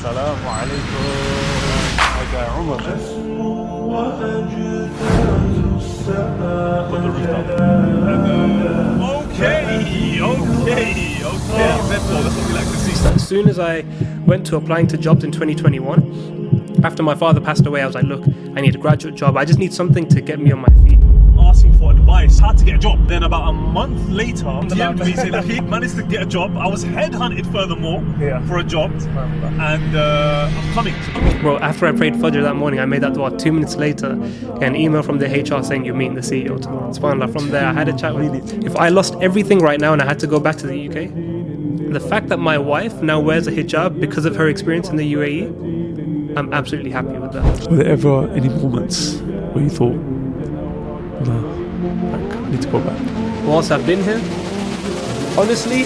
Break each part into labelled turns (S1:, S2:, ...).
S1: السلام عليكم. هذا عمر. Put the roof down. Okay. That's what we like to see.
S2: As soon as I went to applying to jobs in 2021, after my father passed away, I was like, look, I need a graduate job. I just need something to get me on my feet.
S1: Asking for advice, how to get a job. Then about a month later, he said that he managed to get a job. I was headhunted furthermore for a job, and I'm coming.
S2: Bro, after I prayed Fajr that morning, I made that dua. 2 minutes later, an email from the HR saying you're meeting the CEO tomorrow. SubhanAllah, from there I had a chat with him. If I lost everything right now and I had to go back to the UK, the fact that my wife now wears a hijab because of her experience in the UAE, I'm absolutely happy with that.
S1: Were there ever any moments where you thought, no, I need to go back?
S2: Whilst I've been here, honestly.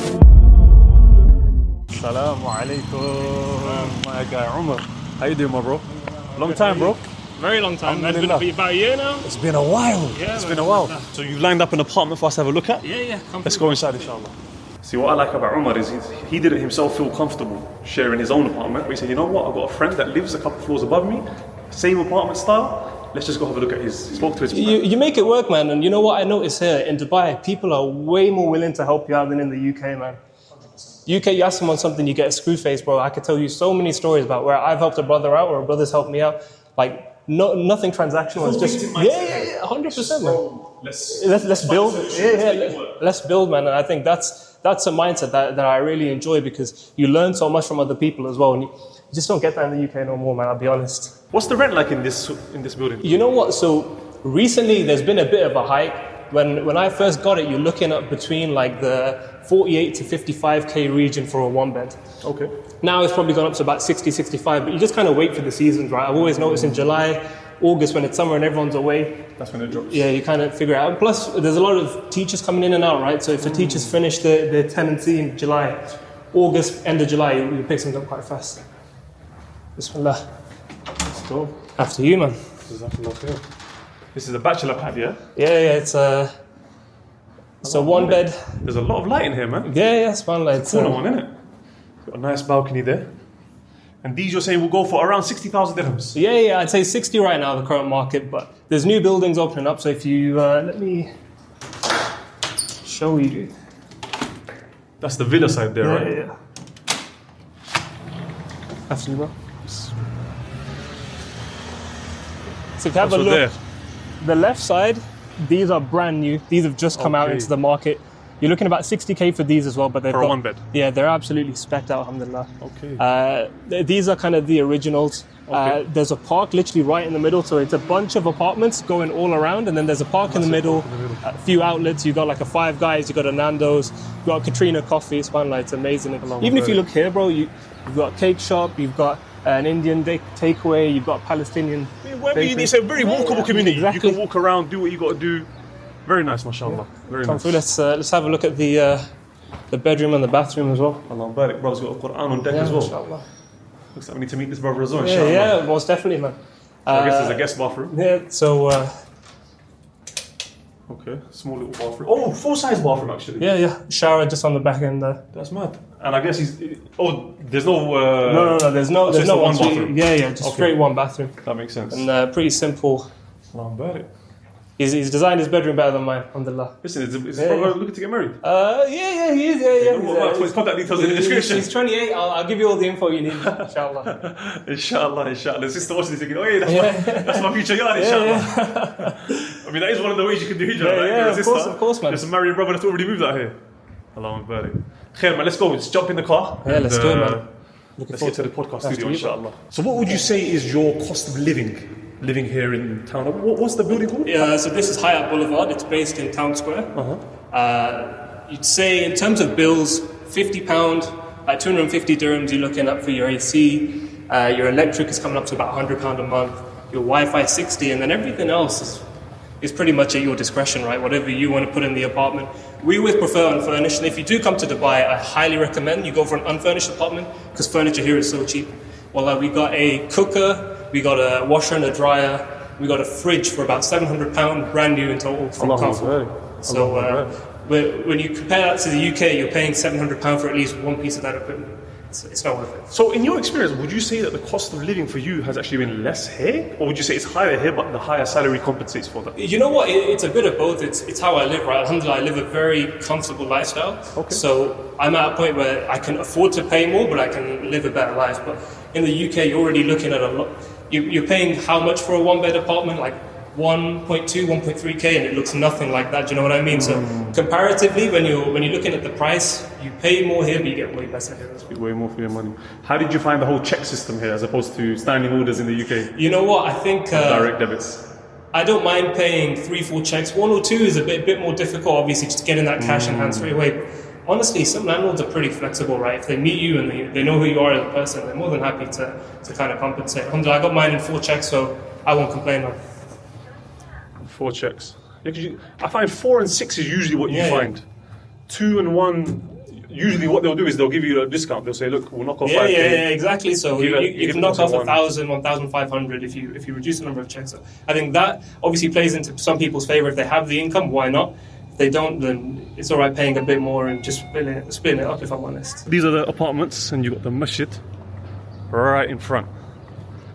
S1: Assalamu alaikum. My guy Umar. How you doing, my bro? Long time, bro.
S2: Very long time. It's been about a year now.
S1: It's been a while.
S2: Yeah,
S1: it's been a while. So you've lined up an apartment for us to have a look at?
S2: Yeah.
S1: Let's go inside, inshallah. See, what I like about Umar is he didn't himself feel comfortable sharing his own apartment. But he said, you know what? I've got a friend that lives a couple floors above me, same apartment style. Let's just go have a look at his. Spoke to his friend.
S2: You make it work, man. And you know what I notice here in Dubai, people are way more willing to help you out than in the UK, man. UK, you ask someone something, you get a screw face, bro. I could tell you so many stories about where I've helped a brother out or a brother's helped me out. Like, nothing transactional. It's just 100%, man. Let's build. Let's build, man. And I think that's a mindset that I really enjoy because you learn so much from other people as well. And you just don't get that in the UK no more, man. I'll be honest.
S1: What's the rent like in this building?
S2: You know what? So recently, there's been a bit of a hike. When I first got it, you're looking at between like the 48 to 55k region for a one bed.
S1: Okay.
S2: Now it's probably gone up to about 60, 65, but you just kind of wait for the seasons, right? I've always noticed in July, August, when it's summer and everyone's away.
S1: That's when it drops.
S2: Yeah, you kind of figure it out. And plus, there's a lot of teachers coming in and out, right? So if the teachers finish their tenancy in July, August, end of July, you pick things up quite fast. Bismillah.
S1: Let's go.
S2: After you, man.
S1: This is a bachelor pad, yeah?
S2: Yeah, it's a one bed.
S1: There's a lot of light in here, man.
S2: Yeah, it's fun. Like,
S1: it's a corner one, isn't it? Got a nice balcony there. And these you're saying will go for around 60,000 dirhams?
S2: Yeah, I'd say 60 right now, the current market, but there's new buildings opening up, so if you, let me show you.
S1: That's the villa side there, right?
S2: Yeah. After you, bro. So if you have a look, there? The left side, these are brand new. These have just come out into the market. You're looking about 60k for these as well, but they've got
S1: one bed.
S2: Yeah, they're absolutely specced out, alhamdulillah.
S1: Okay.
S2: These are kind of the originals.
S1: Okay.
S2: There's a park literally right in the middle, so it's a bunch of apartments going all around, and then there's a park in the middle, a few outlets. You've got like a Five Guys, you've got a Nando's, you've got Katrina Coffee. SubhanAllah, it's amazing. Even if you look here, bro, you've got a cake shop, you've got an Indian takeaway, you've got Palestinian.
S1: It's a very walkable community.
S2: Exactly.
S1: You can walk around, do what you got to do. Very nice, mashallah. Very nice.
S2: Let's have a look at the bedroom and the bathroom as well.
S1: Allah barik, brother's got a Quran on deck as well.
S2: Inshallah.
S1: Looks like we need to meet this brother as well, inshallah.
S2: Yeah, most definitely, man.
S1: So I guess there's a guest bathroom.
S2: Yeah, so...
S1: okay, small little bathroom. Oh, full-size bathroom, actually.
S2: Yeah. Shower just on the back end there.
S1: That's mad. And I guess there's no...
S2: No, there's no
S1: one bathroom.
S2: Yeah, just straight one bathroom.
S1: That makes sense.
S2: And pretty simple.
S1: Allah barik.
S2: He's designed his bedroom better than mine, alhamdulillah.
S1: Listen, is his brother looking to get married?
S2: Yeah, he is. Yeah.
S1: Put his contact details in the description.
S2: He's 28. I'll give you all the info you need, inshallah.
S1: Inshallah. The sister watching this thinking, that's my future yard, inshallah. I mean, that is one of the ways you can do hijrah, right?
S2: Yeah, of course, man.
S1: Just marry a brother that's already moved out here. Allahumma barik. Khair, man, let's go. Let's jump in the car.
S2: Yeah, let's do it, man.
S1: Let's get to the podcast studio, inshallah. So what would you say is your cost of living here in town? What's the building called?
S2: Yeah, so this is Hyatt Boulevard. It's based in Town Square. You'd say in terms of bills, £50, like 250 dirhams you're looking up for your AC. Your electric is coming up to about £100 a month. Your Wi-Fi 60, and then everything else is pretty much at your discretion, right? Whatever you want to put in the apartment. We always prefer unfurnished, and if you do come to Dubai, I highly recommend you go for an unfurnished apartment because furniture here is so cheap. Well, we got a cooker, we got a washer and a dryer, we got a fridge for about £700, brand new in total from Carrefour. So when you compare that to the UK, you're paying £700 for at least one piece of that equipment. it's not worth it.
S1: So in your experience, would you say that the cost of living for you has actually been less here? Or would you say it's higher here, but the higher salary compensates for that?
S2: You know what? It's a bit of both. It's how I live, right? Alhamdulillah, I live a very comfortable lifestyle. Okay. So I'm at a point where I can afford to pay more, but I can live a better life. But in the UK, you're already looking at a lot. You're paying how much for a one-bed apartment? Like 1.2, 1.3k, and it looks nothing like that. Do you know what I mean? So comparatively, when you're looking at the price, you pay more here, but you get way better here as well.
S1: Way more for your money. How did you find the whole check system here as opposed to standing orders in the UK?
S2: You know what? I think
S1: direct debits.
S2: I don't mind paying 3-4 checks. 1 or 2 is a bit more difficult, obviously, just getting that cash in hand straight away. But honestly, some landlords are pretty flexible, right? If they meet you and they know who you are as a person, they're more than happy to kind of compensate. Alhamdulillah, I got mine in 4 checks, so I won't complain, man.
S1: 4 checks. I find 4 and 6 is usually what you find. 2 and 1, usually what they'll do is they'll give you a discount. They'll say, look, we'll knock off 5k.
S2: Yeah, exactly. So you can knock off 1,000, 1,500 if you reduce the number of checks. So I think that obviously plays into some people's favour. If they have the income, why not? If they don't, then it's all right paying a bit more and just splitting it up, if I'm honest.
S1: These are the apartments, and you've got the masjid right in front.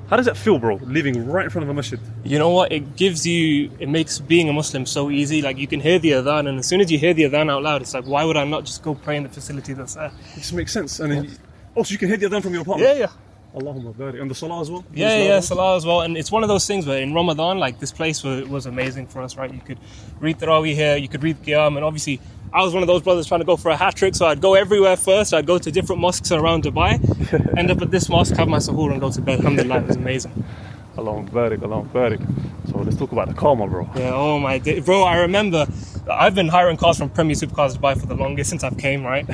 S1: How does that feel, bro, living right in front of a masjid?
S2: You know what? It makes being a Muslim so easy. Like, you can hear the adhan, and as soon as you hear the adhan out loud, it's like, why would I not just go pray in the facility that's there?
S1: It just makes sense. And then, so you can hear the adhan from your apartment?
S2: Yeah.
S1: Allahumma barik. And the salah as well?
S2: Yeah, salah as well. And it's one of those things where in Ramadan, like, this place was amazing for us, right? You could read Tarawih here, you could read Qiyam, and obviously I was one of those brothers trying to go for a hat trick, so I'd go everywhere first. I'd go to different mosques around Dubai, end up at this mosque, have my suhoor and go to bed. Alhamdulillah, it was amazing.
S1: Allahumma barik. So let's talk about the karma, bro.
S2: Yeah, oh my day. Bro, I remember, I've been hiring cars from Premier Supercars Dubai for the longest since I've came, right?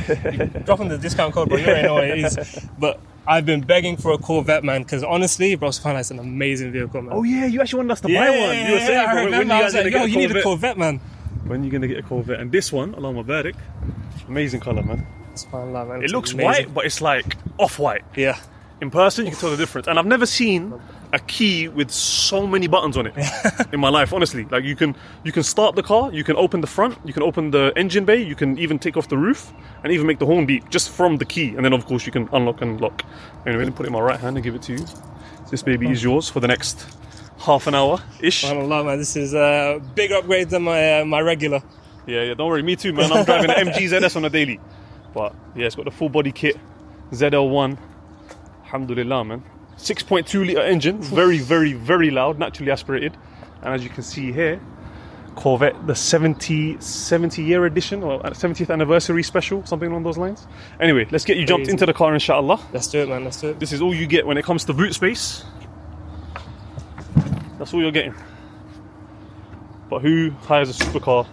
S2: Dropping the discount code, bro, you already know what it is. But I've been begging for a Corvette, man, because honestly, bro, subhanAllah, it's an amazing vehicle, man.
S1: Oh yeah, you actually wanted us to buy one. You were saying,
S2: I remember, I was like, yo, you need a Corvette, man.
S1: When are you going to get a Corvette? And this one, Allahumma barik, amazing colour, man.
S2: SubhanAllah, man.
S1: It looks white, but it's like off-white.
S2: Yeah.
S1: In person, you can tell the difference. And I've never seen a key with so many buttons on it in my life, honestly. Like, you can start the car, you can open the front, you can open the engine bay, you can even take off the roof, and even make the horn beep just from the key. And then, of course, you can unlock and lock. Anyway, let me put it in my right hand and give it to you. This baby is yours for the next half an hour-ish.
S2: SubhanAllah, man, this is a big upgrade than my regular.
S1: Yeah, don't worry, me too, man. I'm driving an MG ZS on a daily. But yeah, it's got the full body kit, ZL1. Alhamdulillah, man. 6.2 litre engine, very, very, very loud, naturally aspirated. And as you can see here, Corvette, the 70 year edition, or 70th anniversary special, something along those lines. Anyway, let's get you jumped into the car, inshallah.
S2: Let's do it, man, let's do it.
S1: This is all you get when it comes to boot space. That's all you're getting. But who hires a supercar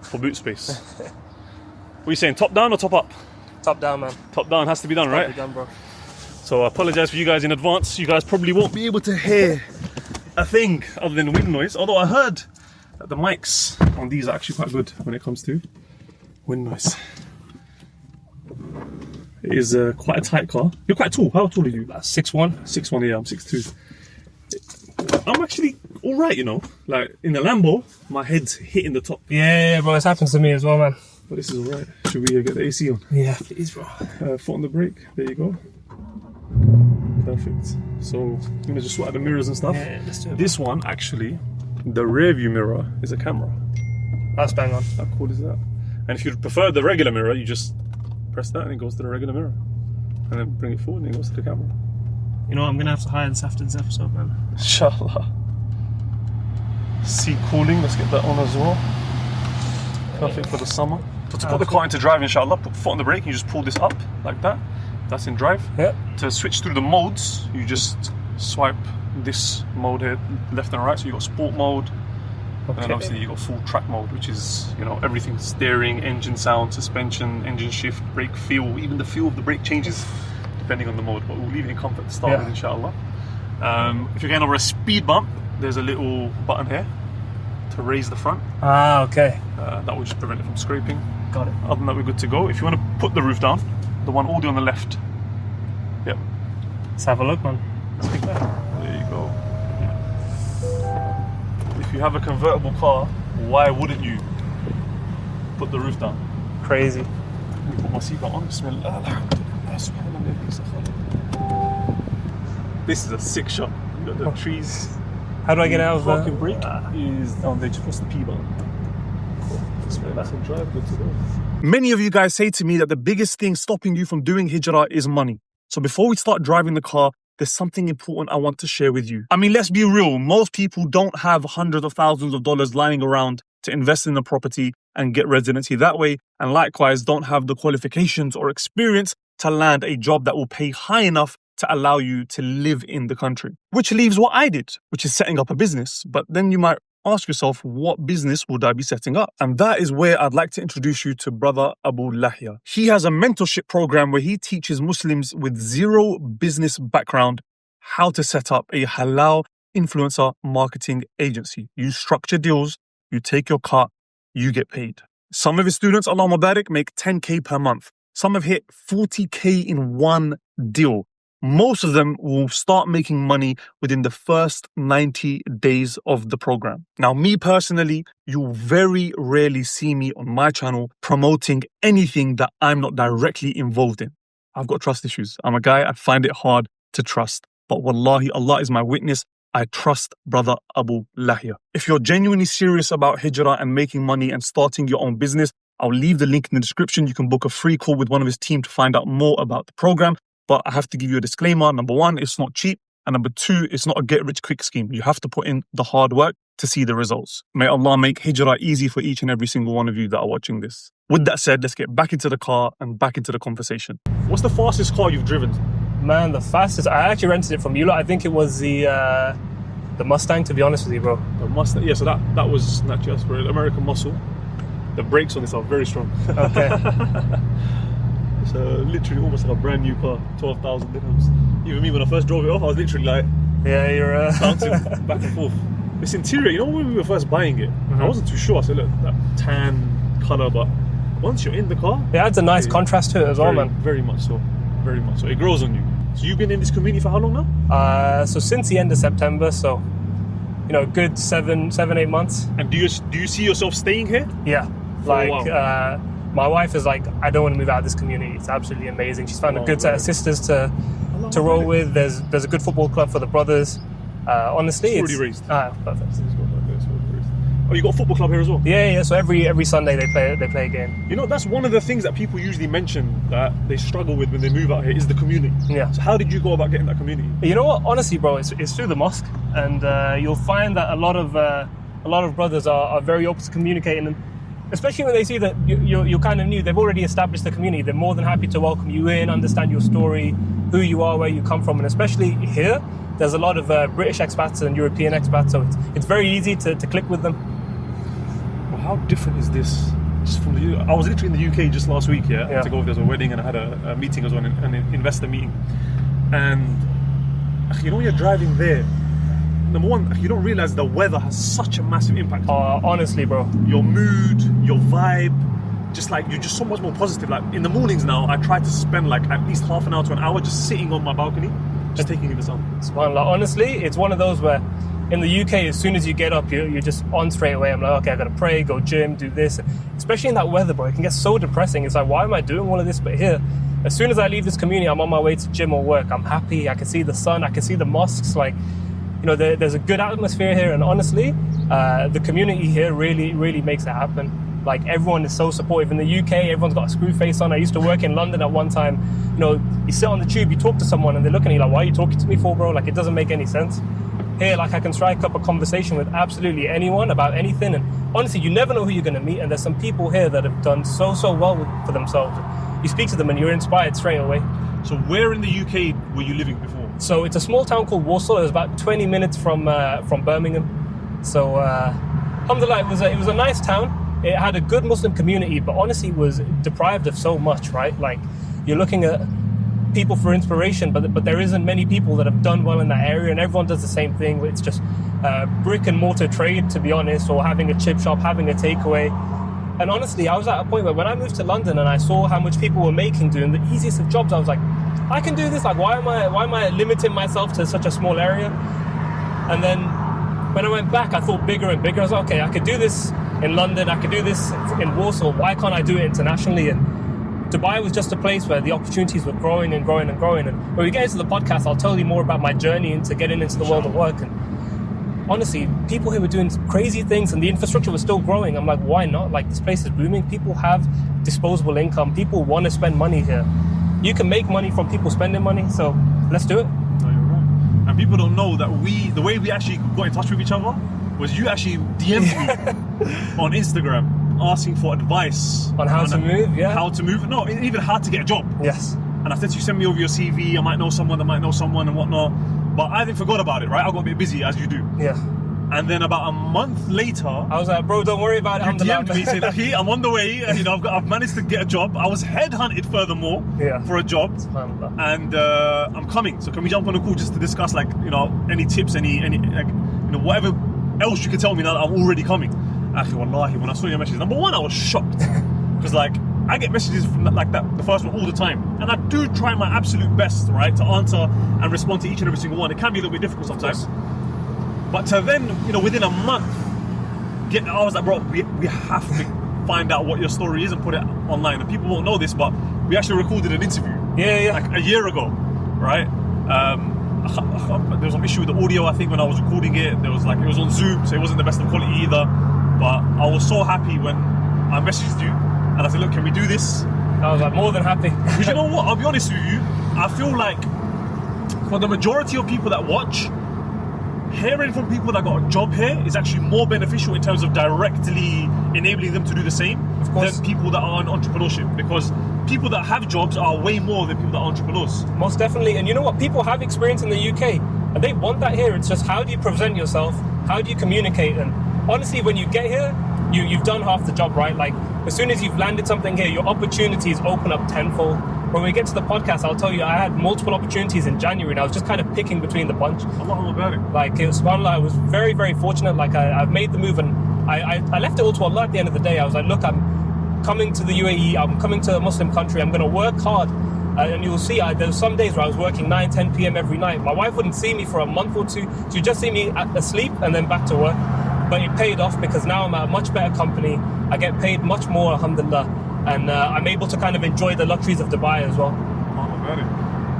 S1: for boot space? What are you saying, top down or top up?
S2: Top down, man.
S1: Top down has to be done, right?
S2: Top be done, bro.
S1: So I apologise for you guys in advance. You guys probably won't be able to hear a thing other than wind noise. Although I heard that the mics on these are actually quite good when it comes to wind noise. It is quite a tight car. You're quite tall. How tall are you?
S2: 6'1".
S1: 6'1", yeah, I'm 6'2". I'm actually all right, you know. Like in the Lambo, my head's hitting the top.
S2: Yeah, bro, this happens to me as well, man.
S1: But this is all right. Should we get the AC on?
S2: Yeah, please, bro.
S1: Foot on the brake. There you go. Perfect. So I'm gonna just swap the mirrors and stuff.
S2: Yeah, let's do it.
S1: This one, actually, the rear view mirror is a camera.
S2: That's bang on.
S1: How cool is that? And if you prefer the regular mirror, you just press that and it goes to the regular mirror. And then bring it forward and it goes to the camera.
S2: You know what, I'm gonna have to hire this after this episode, man.
S1: Inshallah. Seat cooling, let's get that on as well. Perfect for the summer. So to put the car into drive, inshallah, put foot on the brake, and you just pull this up like that. That's in drive.
S2: Yep.
S1: To switch through the modes, you just swipe this mode here, left and right. So you got sport mode, and then obviously you got full track mode, which is, you know, everything: steering, engine sound, suspension, engine shift, brake feel. Even the feel of the brake changes depending on the mode. But we'll leave it in comfort to start with, inshallah. If you're going over a speed bump, there's a little button here to raise the front.
S2: Ah, okay.
S1: That will just prevent it from scraping.
S2: Got it.
S1: Other than that, we're good to go. If you want to put the roof down, the one all the way on the left. Yep.
S2: Let's have a look, man. Let's pick that.
S1: There you go. If you have a convertible car, why wouldn't you put the roof down?
S2: Crazy.
S1: Let me put my seatbelt on. Bismillah. This is a sick shot. You got the trees.
S2: How do I get out of that?
S1: Parking brake is down there. Just press the P button. Cool. This way, that's a drive. Good to go. Many of you guys say to me that the biggest thing stopping you from doing Hijrah is money. So before we start driving the car, there's something important I want to share with you. I mean, let's be real. Most people don't have hundreds of thousands of dollars lying around to invest in a property and get residency that way, and likewise don't have the qualifications or experience to land a job that will pay high enough to allow you to live in the country. Which leaves what I did, which is setting up a business. But then you might ask yourself, what business would I be setting up? And that is where I'd like to introduce you to brother Abu Lahya. He has a mentorship program where he teaches Muslims with zero business background how to set up a halal influencer marketing agency. You structure deals, you take your cut, you get paid. Some of his students, Allah Mubarak, make 10K per month. Some have hit 40K in one deal. Most of them will start making money within the first 90 days of the program. Now, me personally, you'll very rarely see me on my channel promoting anything that I'm not directly involved in. I've got trust issues. I'm a guy, I find it hard to trust. But wallahi, Allah is my witness, I trust brother Abu Lahya. If you're genuinely serious about Hijrah and making money and starting your own business, I'll leave the link in the description. You can book a free call with one of his team to find out more about the program. But I have to give you a disclaimer. Number one, it's not cheap. And number two, it's not a get-rich-quick scheme. You have to put in the hard work to see the results. May Allah make Hijrah easy for each and every single one of you that are watching this. With that said, let's get back into the car and back into the conversation. What's the fastest car you've driven?
S2: Man, the fastest, I actually rented it from you lot. I think it was the Mustang, to be honest with you, bro.
S1: The Mustang, yeah, so that was naturally for American muscle. The brakes on this are very strong.
S2: Okay.
S1: So literally almost like a brand new car, 12,000 dirhams. Even me, when I first drove it off, I was literally like,
S2: yeah, you're
S1: bouncing back and forth. This interior, you know, when we were first buying it, I wasn't too sure. I said, look, that tan colour, but once you're in the car,
S2: it adds a nice contrast to it as well, man.
S1: Very much so, very much so. It grows on you. So you've been in this community for how long now?
S2: So since the end of September, so you know, good 8 months.
S1: And do you see yourself staying here?
S2: Yeah, like. My wife is like, I don't want to move out of this community. It's absolutely amazing. She's found a good set of sisters to roll with. There's a good football club for the brothers. Honestly,
S1: it's already raised.
S2: Perfect.
S1: Oh, you got a football club here as well?
S2: Yeah. So every Sunday they play a game.
S1: You know, that's one of the things that people usually mention that they struggle with when they move out here is the community.
S2: Yeah.
S1: So how did you go about getting that community?
S2: You know what? Honestly, bro, it's through the mosque, and you'll find that a lot of brothers are very open to communicating. And especially when they see that you're kind of new, they've already established the community. They're more than happy to welcome you in, understand your story, who you are, where you come from. And especially here, there's a lot of British expats and European expats, so it's very easy to click with them.
S1: Well, how different is this? Just from the, I was literally in the UK just last week, yeah. To go, there's a wedding and I had a meeting as well, an investor meeting. And you know, when you're driving there, number one, you don't realize the weather has such a massive impact.
S2: Honestly, bro.
S1: Your mood, your vibe, just like you're just so much more positive. Like in the mornings now, I try to spend like at least half an hour to an hour just sitting on my balcony, just taking in the sun.
S2: SubhanAllah. Honestly, it's one of those where in the UK, as soon as you get up, you're just on straight away. I'm like, okay, I gotta pray, go gym, do this. Especially in that weather, bro, it can get so depressing. It's like, why am I doing all of this? But here, as soon as I leave this community, I'm on my way to gym or work. I'm happy. I can see the sun. I can see the mosques. Like, you know, there's a good atmosphere here, and honestly, the community here really makes it happen. Like, everyone is so supportive. In the UK, everyone's got a screw face on. I used to work in London at one time. You know, you sit on the tube, you talk to someone, and they're looking at you like, why are you talking to me for, bro? Like, it doesn't make any sense. Here, like, I can strike up a conversation with absolutely anyone about anything, and honestly, you never know who you're going to meet, and there's some people here that have done so well for themselves. You speak to them and you're inspired straight away.
S1: So where in the UK were you living before?
S2: So it's a small town called Walsall. It was about 20 minutes from Birmingham. So alhamdulillah, it was a nice town. It had a good Muslim community, but honestly it was deprived of so much, right? Like, you're looking at people for inspiration, but there isn't many people that have done well in that area, and everyone does the same thing. It's just brick and mortar trade, to be honest, or having a chip shop, having a takeaway. And honestly, I was at a point where when I moved to London and I saw how much people were making doing the easiest of jobs, I was like, I can do this. Like, why am I limiting myself to such a small area? And then when I went back, I thought bigger and bigger. I was like, okay, I could do this in London. I could do this in Warsaw. Why can't I do it internationally? And Dubai was just a place where the opportunities were growing and growing and growing. And when we get into the podcast, I'll tell you more about my journey into getting into the world of work. And honestly, people here were doing crazy things and the infrastructure was still growing. I'm like, why not? Like, this place is booming. People have disposable income. People want to spend money here. You can make money from people spending money, so let's do it.
S1: No, you're right. And people don't know that the way we actually got in touch with each other was you actually DM'd me on Instagram asking for advice
S2: on how to move, yeah.
S1: How to move, no, even how to get a job.
S2: Yes.
S1: And I said to you, send me over your CV, I might know someone and whatnot. But I didn't forgot about it, right? I got a bit busy, as you do.
S2: Yeah.
S1: And then about a month later,
S2: I was like, bro, don't worry about it.
S1: You DM'd me saying, okay, I'm on the way. And, I've managed to get a job. I was headhunted furthermore for a job. And I'm coming. So can we jump on a call just to discuss, like, any tips, any like, whatever else you can tell me now that I'm already coming. Actually, wallahi, when I saw your message, number one, I was shocked. Because, like, I get messages from like that, the first one, all the time. And I do try my absolute best, right, to answer and respond to each and every single one. It can be a little bit difficult sometimes. But to then, within a month, I was like, bro, we have to find out what your story is and put it online. And people won't know this, but we actually recorded an interview.
S2: Yeah.
S1: Like a year ago, right? There was an issue with the audio, I think, when I was recording it. It was on Zoom, so it wasn't the best of quality either. But I was so happy when I messaged you and I said, look, can we do this?
S2: I was like, more than happy.
S1: Because you know what? I'll be honest with you. I feel like for the majority of people that watch, hearing from people that got a job here is actually more beneficial in terms of directly enabling them to do the same than people that are in entrepreneurship. Because people that have jobs are way more than people that are entrepreneurs.
S2: Most definitely. And you know what? People have experience in the UK and they want that here. It's just, how do you present yourself? How do you communicate? And honestly, when you get here, you've done half the job, right? Like, as soon as you've landed something here, your opportunities open up tenfold. When we get to the podcast, I'll tell you, I had multiple opportunities in January and I was just kind of picking between the bunch.
S1: Allah about it.
S2: Like, it was fun. I was very, very fortunate. Like, I've made the move and I left it all to Allah at the end of the day. I was like, look, I'm coming to the UAE. I'm coming to a Muslim country. I'm going to work hard. And you'll see, there's some days where I was working 9, 10 p.m. every night. My wife wouldn't see me for a month or two. She'd just see me asleep and then back to work. But it paid off because now I'm at a much better company. I get paid much more, alhamdulillah. And I'm able to kind of enjoy the luxuries of Dubai as well.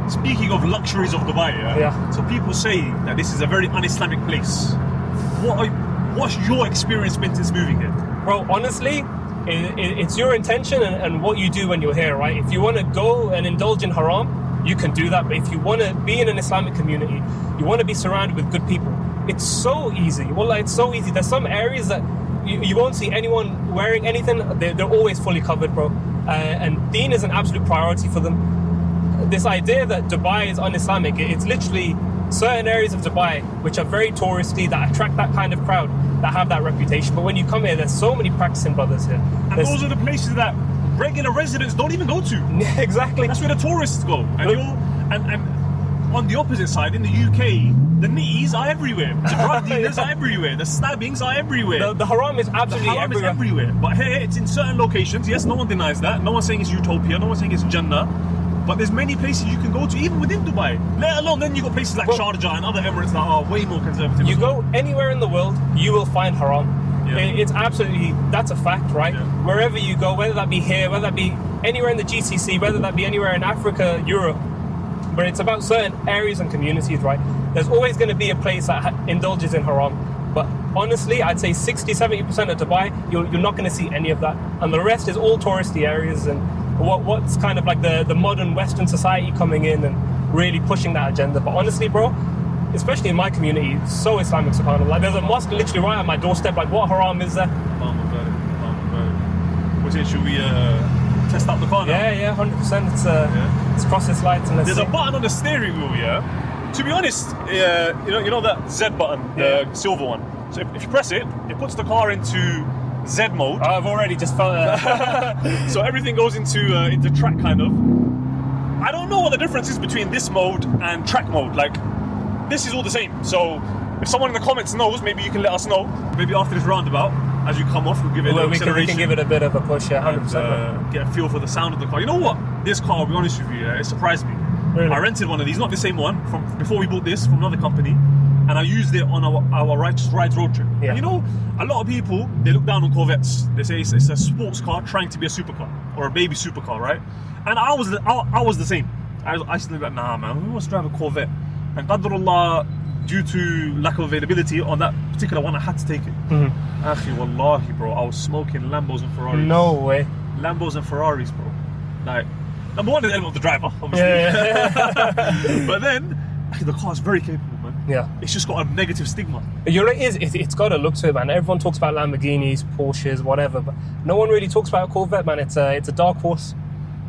S1: Speaking of luxuries of Dubai, so people say that this is a very un-Islamic place. What's your experience been since moving here?
S2: Bro, honestly, it's your intention and what you do when you're here, right? If you want to go and indulge in haram, you can do that. But if you want to be in an Islamic community, you want to be surrounded with good people, it's so easy. Wallah, it's so easy. There's some areas that you won't see anyone wearing anything. They're always fully covered, bro. And deen is an absolute priority for them. This idea that Dubai is un-Islamic, it's literally certain areas of Dubai which are very touristy, that attract that kind of crowd, that have that reputation. But when you come here, there's so many practicing brothers here.
S1: And those are the places that regular residents don't even go to.
S2: Exactly.
S1: That's where the tourists go. And on the opposite side, in the UK, the nitties are everywhere. The drug dealers are everywhere. The stabbings are everywhere.
S2: The haram is absolutely
S1: everywhere. But here, it's in certain locations. Yes, no one denies that. No one's saying it's utopia. No one's saying it's Jannah. But there's many places you can go to, even within Dubai. Let alone, then you've got places like Sharjah and other Emirates that are way more conservative.
S2: You go anywhere in the world, you will find haram. Yeah. It's absolutely, that's a fact, right? Yeah. Wherever you go, whether that be here, whether that be anywhere in the GCC, whether that be anywhere in Africa, Europe, but it's about certain areas and communities, right? There's always going to be a place that indulges in haram. But honestly, I'd say 60-70% of Dubai, you're not going to see any of that. And the rest is all touristy areas and what's kind of like the modern Western society coming in and really pushing that agenda. But honestly, bro, especially in my community, it's so Islamic, subhanAllah. Like, there's a mosque literally right at my doorstep. Like, what haram is there?
S1: What's it? Should we test out the car now?
S2: Yeah, 100%. Let's cross this light and let's
S1: There's
S2: see.
S1: a button on the steering wheel, yeah? To be honest, you know that Z button, the silver one. So if you press it, it puts the car into Z mode.
S2: I've already just felt that.
S1: So everything goes into track, kind of. I don't know what the difference is between this mode and track mode. Like, this is all the same. So if someone in the comments knows, maybe you can let us know. Maybe after this roundabout, as you come off, we'll give it an acceleration.
S2: We can give it a bit of a push, yeah, 100%.
S1: And, get a feel for the sound of the car. You know what? This car, I'll be honest with you, it surprised me.
S2: Really?
S1: I rented one of these, not the same one, from before we bought this, from another company. and I used it on our Righteous Rides road trip.
S2: Yeah.
S1: And you know, a lot of people, they look down on Corvettes. They say it's a sports car trying to be a supercar or a baby supercar, right? And I was the same. I used to think like, nah, man, who wants to drive a Corvette? And Qadarullah, due to lack of availability on that particular one, I had to take it. Akhi, wallahi, bro, I was smoking Lambos and Ferraris.
S2: No way.
S1: Lambos and Ferraris, bro. Like, number one is the element of the driver, obviously.
S2: Yeah.
S1: But then, the car is very capable, man.
S2: Yeah.
S1: It's just got a negative stigma.
S2: You're right, it's got a look to it, man. Everyone talks about Lamborghinis, Porsches, whatever, but no one really talks about a Corvette, man. It's a dark horse.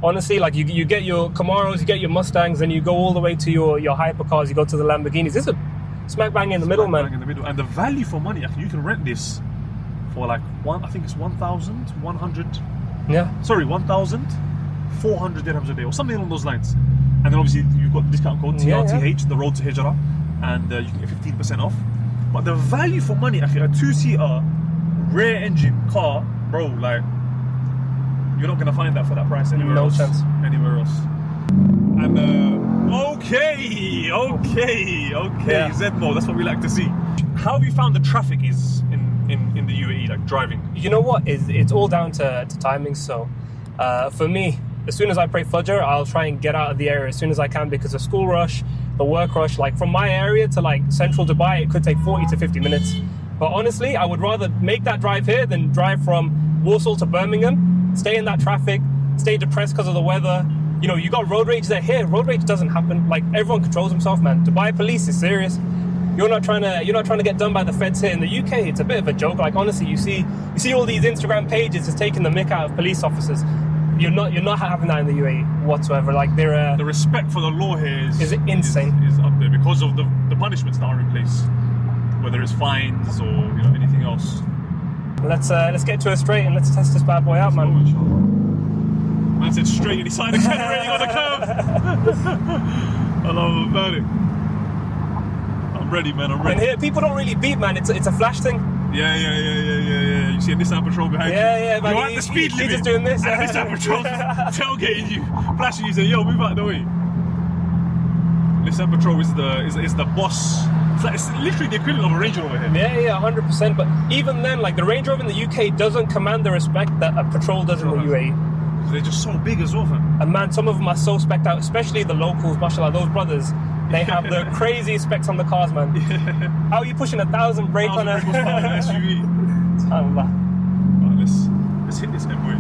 S2: Honestly, like you get your Camaros, you get your Mustangs, and you go all the way to your hypercars, you go to the Lamborghinis. This is a smack bang in the middle, man.
S1: In the middle. And the value for money, you can rent this for like I think it's 1,100.
S2: Yeah.
S1: Sorry, 1,400 dirhams a day or something along those lines. And then obviously you've got the discount code TRTH, the road to Hijrah, and you can get 15% off. But the value for money, a 2-seater rear engine car, bro, like you're not gonna find that for that price anywhere else.
S2: No chance.
S1: Anywhere else. And okay,
S2: Yeah.
S1: Zedmo, that's what we like to see. How have you found the traffic is in the UAE, like driving?
S2: You know what? It's all down to timing. So for me, as soon as I pray Fajr, I'll try and get out of the area as soon as I can, because the school rush, the work rush, like from my area to like central Dubai, it could take 40 to 50 minutes. But honestly, I would rather make that drive here than drive from Warsaw to Birmingham, stay in that traffic, stay depressed because of the weather. You know, you got road rage there. Here, road rage doesn't happen. Like, everyone controls himself, man. Dubai police is serious. You're not trying to get done by the feds here. In the UK, it's a bit of a joke. Like, honestly, you see all these Instagram pages just taking the mick out of police officers. You're not having that in the UAE whatsoever. Like, they're
S1: the respect for the law here is
S2: insane.
S1: Is up there because of the punishments that are in place, whether it's fines or anything else.
S2: Let's get to a straight and let's test this bad boy out, man.
S1: Man said straight and he signed again already on the curve. I love about it. I'm ready, man. I'm ready.
S2: And here, people don't really beat, man. It's a flash thing.
S1: Yeah. You see a Nissan Patrol behind you.
S2: Yeah, man.
S1: You're at the speed limit.
S2: He's just doing this.
S1: And Nissan Patrol tailgating you, flashing you, saying, "Yo, move out the way." Nissan Patrol is the boss. It's literally the equivalent of a Range Rover here.
S2: Yeah, 100%. But even then, like, the Range Rover in the UK doesn't command the respect that a Patrol does in the UAE.
S1: They're just so big as well, man.
S2: And man, some of them are so specced out, especially the locals, mashallah, those brothers. They have the craziest specs on the cars, man. Yeah. How are you pushing 1,000 brake on a
S1: SUV?
S2: SubhanAllah.
S1: Right, let's hit this M-way.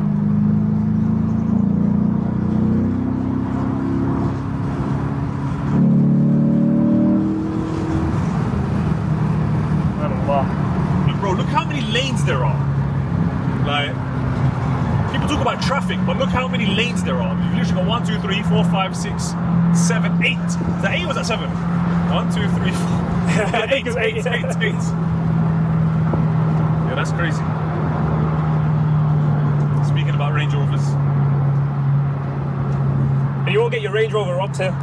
S2: SubhanAllah.
S1: Bro, look how many lanes there are. Like, people talk about traffic, but look how many lanes there are. You've literally got 1, 2, 3, 4, 5, 6, 7, 8. Is that 8 or was that 7? 1, 2, 3, 4.
S2: I think it's 8.
S1: 8. Yeah, that's crazy. Speaking about Range Rovers.
S2: And you won't get your Range Rover up here.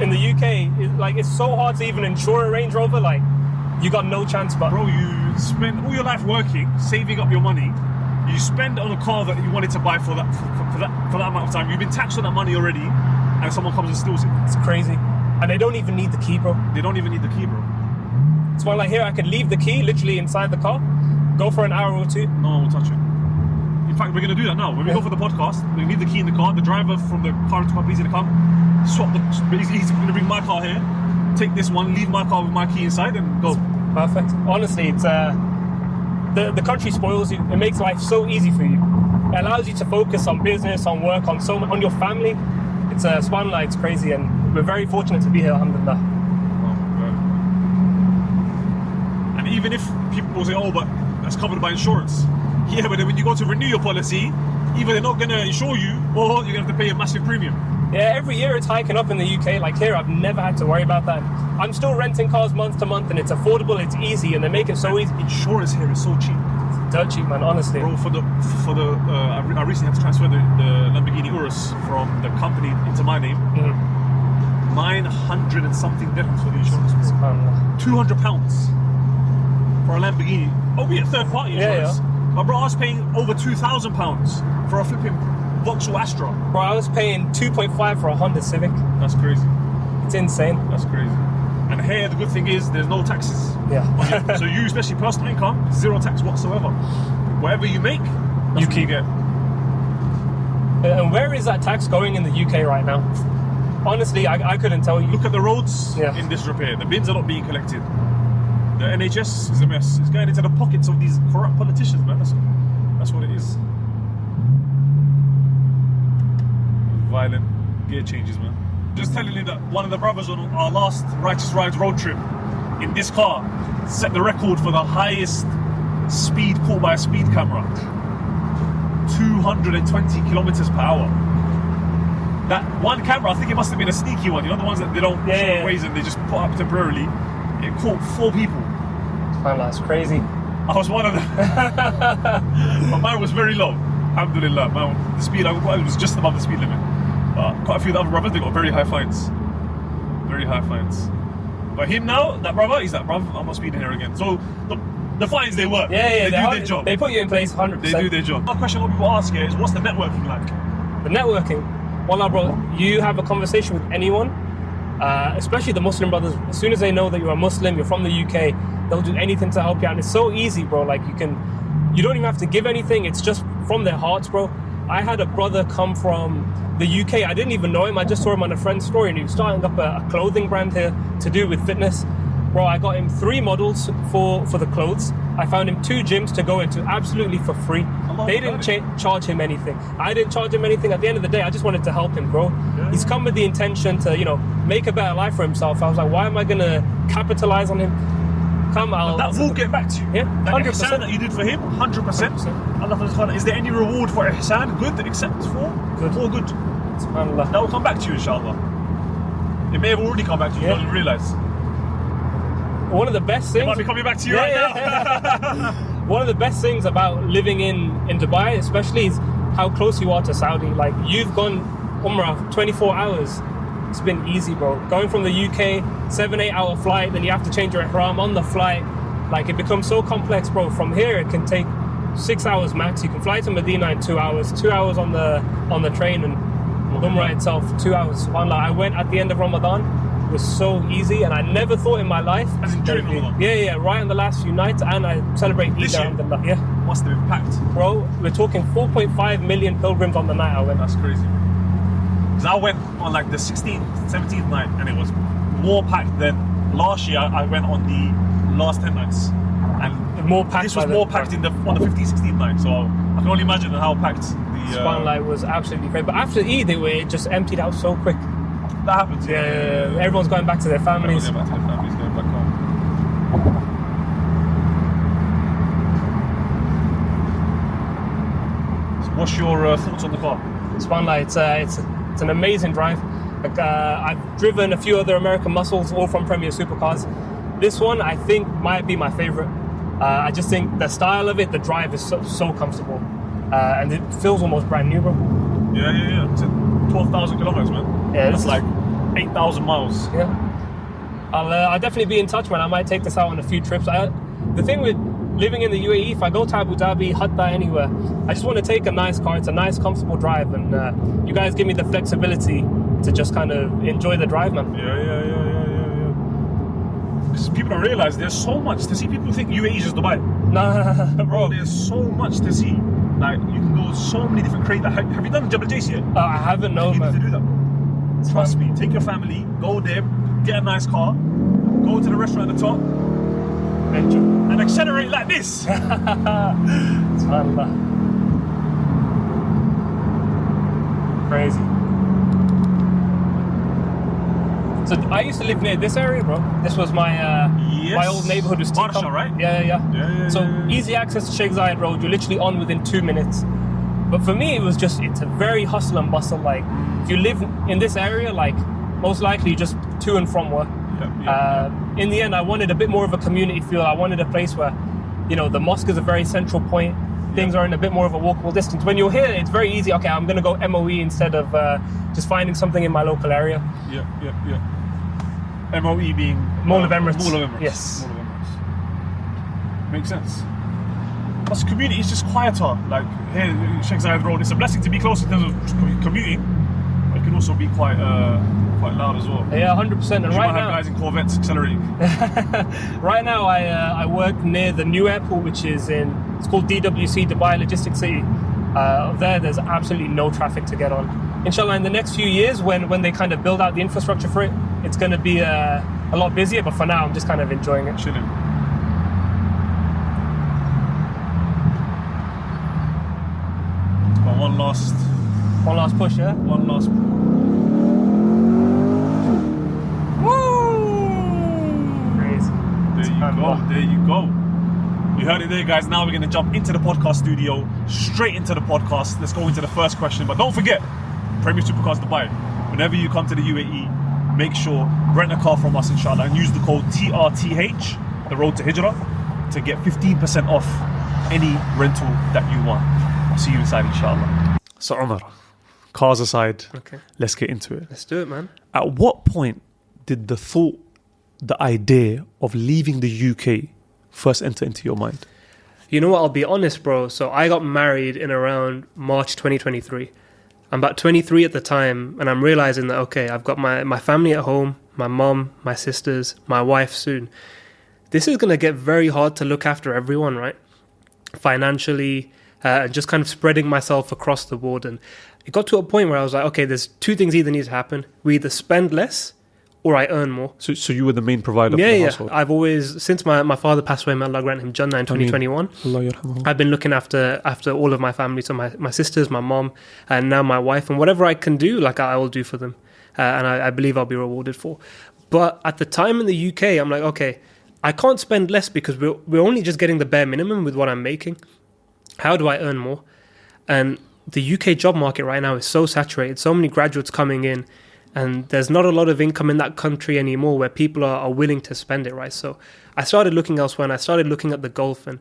S2: In the UK, it's so hard to even insure a Range Rover. Like, you got no chance. But
S1: bro, you spend all your life working, saving up your money. You spend on a car that you wanted to buy for that amount of time. You've been taxed on that money already, and someone comes and steals it.
S2: It's crazy. And they don't even need the key, bro.
S1: They don't even need the key, bro.
S2: It's one like here, I could leave the key literally inside the car, go for an hour or two.
S1: No one will touch it. In fact, we're going to do that now. When we go for the podcast, we leave the key in the car. The driver from the car rental company is going to come, swap he's going to bring my car here, take this one, leave my car with my key inside, and go.
S2: It's perfect. Honestly, it's the country spoils you. It makes life so easy for you. It allows you to focus on business, on work, on your family. It's subhanAllah, it's crazy, and we're very fortunate to be here, alhamdulillah.
S1: And even if people will say, oh, but that's covered by insurance. Yeah, but then when you go to renew your policy, either they're not going to insure you, or you're going to have to pay a massive premium.
S2: Yeah, every year it's hiking up in the UK. Like here, I've never had to worry about that. I'm still renting cars month to month, and it's affordable, it's easy, and they make it so easy.
S1: Insurance here is so cheap.
S2: It's dirt cheap, man, honestly.
S1: Bro, I recently had to transfer the Lamborghini Urus from the company into my name. 900 and something dirhams for the insurance. £200 for a Lamborghini. Oh, we had third party insurance.
S2: Yeah.
S1: But bro, I was paying over £2,000 for a flipping Vauxhall Astra.
S2: Bro, I was paying 2.5 for a Honda Civic.
S1: That's crazy.
S2: It's insane.
S1: That's crazy. And here, the good thing is there's no taxes.
S2: Yeah.
S1: So you, especially personal income, zero tax whatsoever. Whatever you make, that's what you get.
S2: And where is that tax going in the UK right now? Honestly, I couldn't tell you.
S1: Look at the roads in disrepair. The bins are not being collected. The NHS is a mess. It's going into the pockets of these corrupt politicians, man. That's what it is. Violent gear changes, man. Just telling you that one of the brothers on our last Righteous Rides road trip in this car set the record for the highest speed caught by a speed camera. 220 kilometers per hour. That one camera, I think it must have been a sneaky one. You know the ones that they don't show ways and they just put up temporarily. It caught 4 people.
S2: That's crazy.
S1: I was one of them. But mine was very low. Alhamdulillah. The speed I was just above the speed limit. But quite a few of the other brothers, they got very high fines. Very high fines. But him now, that brother, he's like, bruv, I'm not speeding here again. So the fines, they work. They do their job.
S2: They put you in place 100%.
S1: They do their job. One question a lot of people ask here is, what's the networking like?
S2: The networking? Wallah, bro, you have a conversation with anyone, especially the Muslim brothers. As soon as they know that you're a Muslim, you're from the UK, they'll do anything to help you out. And it's so easy, bro. Like, you don't even have to give anything. It's just from their hearts, bro. I had a brother come from the UK. I didn't even know him. I just saw him on a friend's story, and he was starting up a clothing brand here to do with fitness. Bro, I got him 3 models for the clothes. I found him 2 gyms to go into absolutely for free. They didn't charge him anything. I didn't charge him anything. At the end of the day, I just wanted to help him, bro. Yeah. He's come with the intention to, make a better life for himself. I was like, why am I going to capitalize on him?
S1: That will get back to you.
S2: Yeah, 100%.
S1: That ihsan that you did for him, 100%. Allah, is there any reward for ihsan, good, except for good?
S2: SubhanAllah.
S1: That will come back to you, inshallah. It may have already come back to you, you don't even realise.
S2: One of the best things...
S1: It might be coming back to you right now.
S2: One of the best things about living in Dubai, especially, is how close you are to Saudi. Like, you've gone Umrah 24 hours. It's been easy, bro. Going from the UK, 7-8 hour flight, then you have to change your ihram on the flight. Like, it becomes so complex, bro. From here, it can take 6 hours max. You can fly to Medina in 2 hours. 2 hours on the train, and Umrah itself, 2 hours. SubhanAllah, I went at the end of Ramadan. It was so easy, and I never thought in my life.
S1: As in during Ramadan?
S2: Yeah, right on the last few nights, and I celebrate Eid. Alhamdulillah. Yeah.
S1: Must have been packed.
S2: Bro, we're talking 4.5 million pilgrims on the night I went.
S1: That's crazy. Because I went on like the 16th, 17th night, and it was more packed than last year. I went on the last 10 nights, and
S2: more packed.
S1: This was more packed on the 15th, 16th night. So I can only imagine how packed the
S2: Spotlight was absolutely crazy. But after Eid, it just emptied out so quick.
S1: That happens.
S2: Yeah. Everyone's going back to their families.
S1: Everyone's going back to their families, going back home. So what's your thoughts on the car?
S2: Spotlight, it's an amazing drive. Like, I've driven a few other American muscles, all from Premier Supercars. This one, I think, might be my favorite. I just think the style of it, the drive is so comfortable. And it feels almost brand new, bro.
S1: Yeah. It's 12,000 kilometers, man.
S2: Yeah,
S1: that's like 8,000 miles.
S2: Yeah. I'll definitely be in touch, man. I might take this out on a few trips. The thing with living in the UAE, if I go to Abu Dhabi, Hatta, anywhere, I just want to take a nice car. It's a nice, comfortable drive, and you guys give me the flexibility to just kind of enjoy the drive, man.
S1: Yeah. Because people don't realize there's so much to see. People think UAE is just Dubai.
S2: Nah,
S1: bro, there's so much to see. Like, you can go so many different crates. Have you done Jabal Jais yet?
S2: I haven't, no,
S1: man.
S2: You
S1: need to do that, bro. Trust me. Take your family, go there, get a nice car, go to the restaurant at the top, and accelerate like this.
S2: SubhanAllah. Crazy. So I used to live near this area, bro. This was my my old neighborhood was
S1: Marsha, right?
S2: Yeah. So easy access to Sheikh Zayed Road. You're literally on within 2 minutes. But for me, it's a very hustle and bustle. Like, if you live in this area, like, most likely just to and from work. In the end, I wanted a bit more of a community feel. I wanted a place where, the mosque is a very central point. Things are in a bit more of a walkable distance. When you're here, it's very easy. Okay, I'm going to go MOE instead of just finding something in my local area.
S1: Yeah. MOE being
S2: Mall of Emirates.
S1: Yes. Mall of Emirates. Makes sense. Plus, community is just quieter. Like here, Sheikh Zayed Road, it's a blessing to be close in terms of commuting. You can also be quite loud as well.
S2: Yeah, 100%. And
S1: You
S2: right
S1: might have
S2: now,
S1: guys in Corvettes accelerating.
S2: right now I work near the new airport, which is it's called DWC, Dubai Logistics City. There's absolutely no traffic to get on. Inshallah, in the next few years, when they kind of build out the infrastructure for it, it's going to be a lot busier. But for now, I'm just kind of enjoying it.
S1: Chilling. Got one last
S2: push, yeah?
S1: One last.
S2: Woo! Crazy.
S1: There you go. You heard it there, guys. Now we're going to jump into the podcast studio, straight into the podcast. Let's go into the first question. But don't forget, Premier Supercars Dubai. Whenever you come to the UAE, make sure rent a car from us, inshallah, and use the code TRTH, the road to Hijrah, to get 15% off any rental that you want. I'll see you inside, inshallah. So, Umar, cars aside,
S2: Okay.
S1: Let's get into it.
S2: Let's do it, man.
S1: At what point did the idea of leaving the UK first enter into your mind?
S2: You know what? I'll be honest, bro. So I got married in around March 2023. I'm about 23 at the time, and I'm realizing that, okay, I've got my family at home, my mom, my sisters, my wife soon. This is going to get very hard to look after everyone, right? Financially, just kind of spreading myself across the board. And it got to a point where I was like, okay, there's two things either need to happen. We either spend less or I earn more.
S1: So you were the main provider for the household?
S2: I've always, since my father passed away, may Allah grant him Jannah in 2021, I've been looking after all of my family, so my sisters, my mom, and now my wife, and whatever I can do, like I will do for them, and I believe I'll be rewarded for. But at the time in the UK, I'm like, okay, I can't spend less because we're only just getting the bare minimum with what I'm making. How do I earn more? And the UK job market right now is so saturated, so many graduates coming in, and there's not a lot of income in that country anymore where people are willing to spend it, right? So I started looking elsewhere, and I started looking at the Gulf, and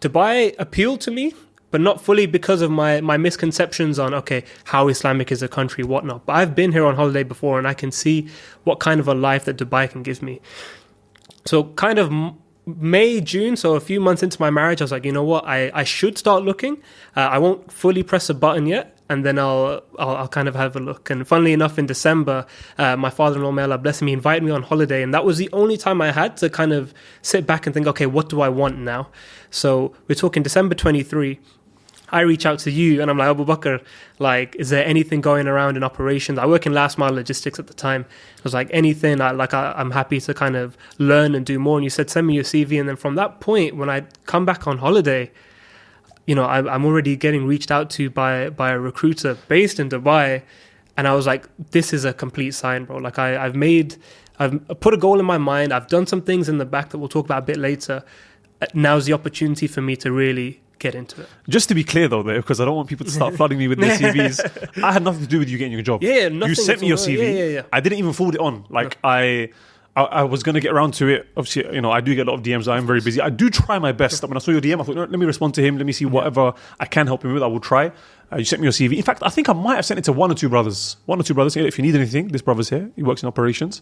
S2: Dubai appealed to me, but not fully because of my misconceptions on, okay, how Islamic is a country, whatnot. But I've been here on holiday before, and I can see what kind of a life that Dubai can give me. So kind of May, June, so a few months into my marriage, I was like, you know what, I should start looking. I won't fully press a button yet, and then I'll kind of have a look. And funnily enough, in December, my father-in-law, may Allah bless him, he invited me on holiday, and that was the only time I had to kind of sit back and think, okay, what do I want now? So we're talking December 23. I reach out to you and I'm like, Abubakr, like, is there anything going around in operations? I work in last mile logistics at the time. I was like, anything, I'm happy to kind of learn and do more. And you said, send me your CV. And then from that point, when I come back on holiday, you know, I'm already getting reached out to by a recruiter based in Dubai. And I was like, this is a complete sign, bro. Like I've put a goal in my mind. I've done some things in the back that we'll talk about a bit later. Now's the opportunity for me to really get into it.
S1: Just to be clear though, because I don't want people to start flooding me with their CVs. I had nothing to do with you getting your job.
S2: Yeah, nothing.
S1: You sent me your CV.
S2: Yeah.
S1: I didn't even forward it on. Like I was going to get around to it. Obviously, you know, I do get a lot of DMs. I'm very busy. I do try my best. When I saw your DM, I thought, no, let me respond to him. Let me see whatever I can help him with. I will try. You sent me your CV. In fact, I think I might have sent it to one or two brothers. If you need anything, this brother's here. He works in operations.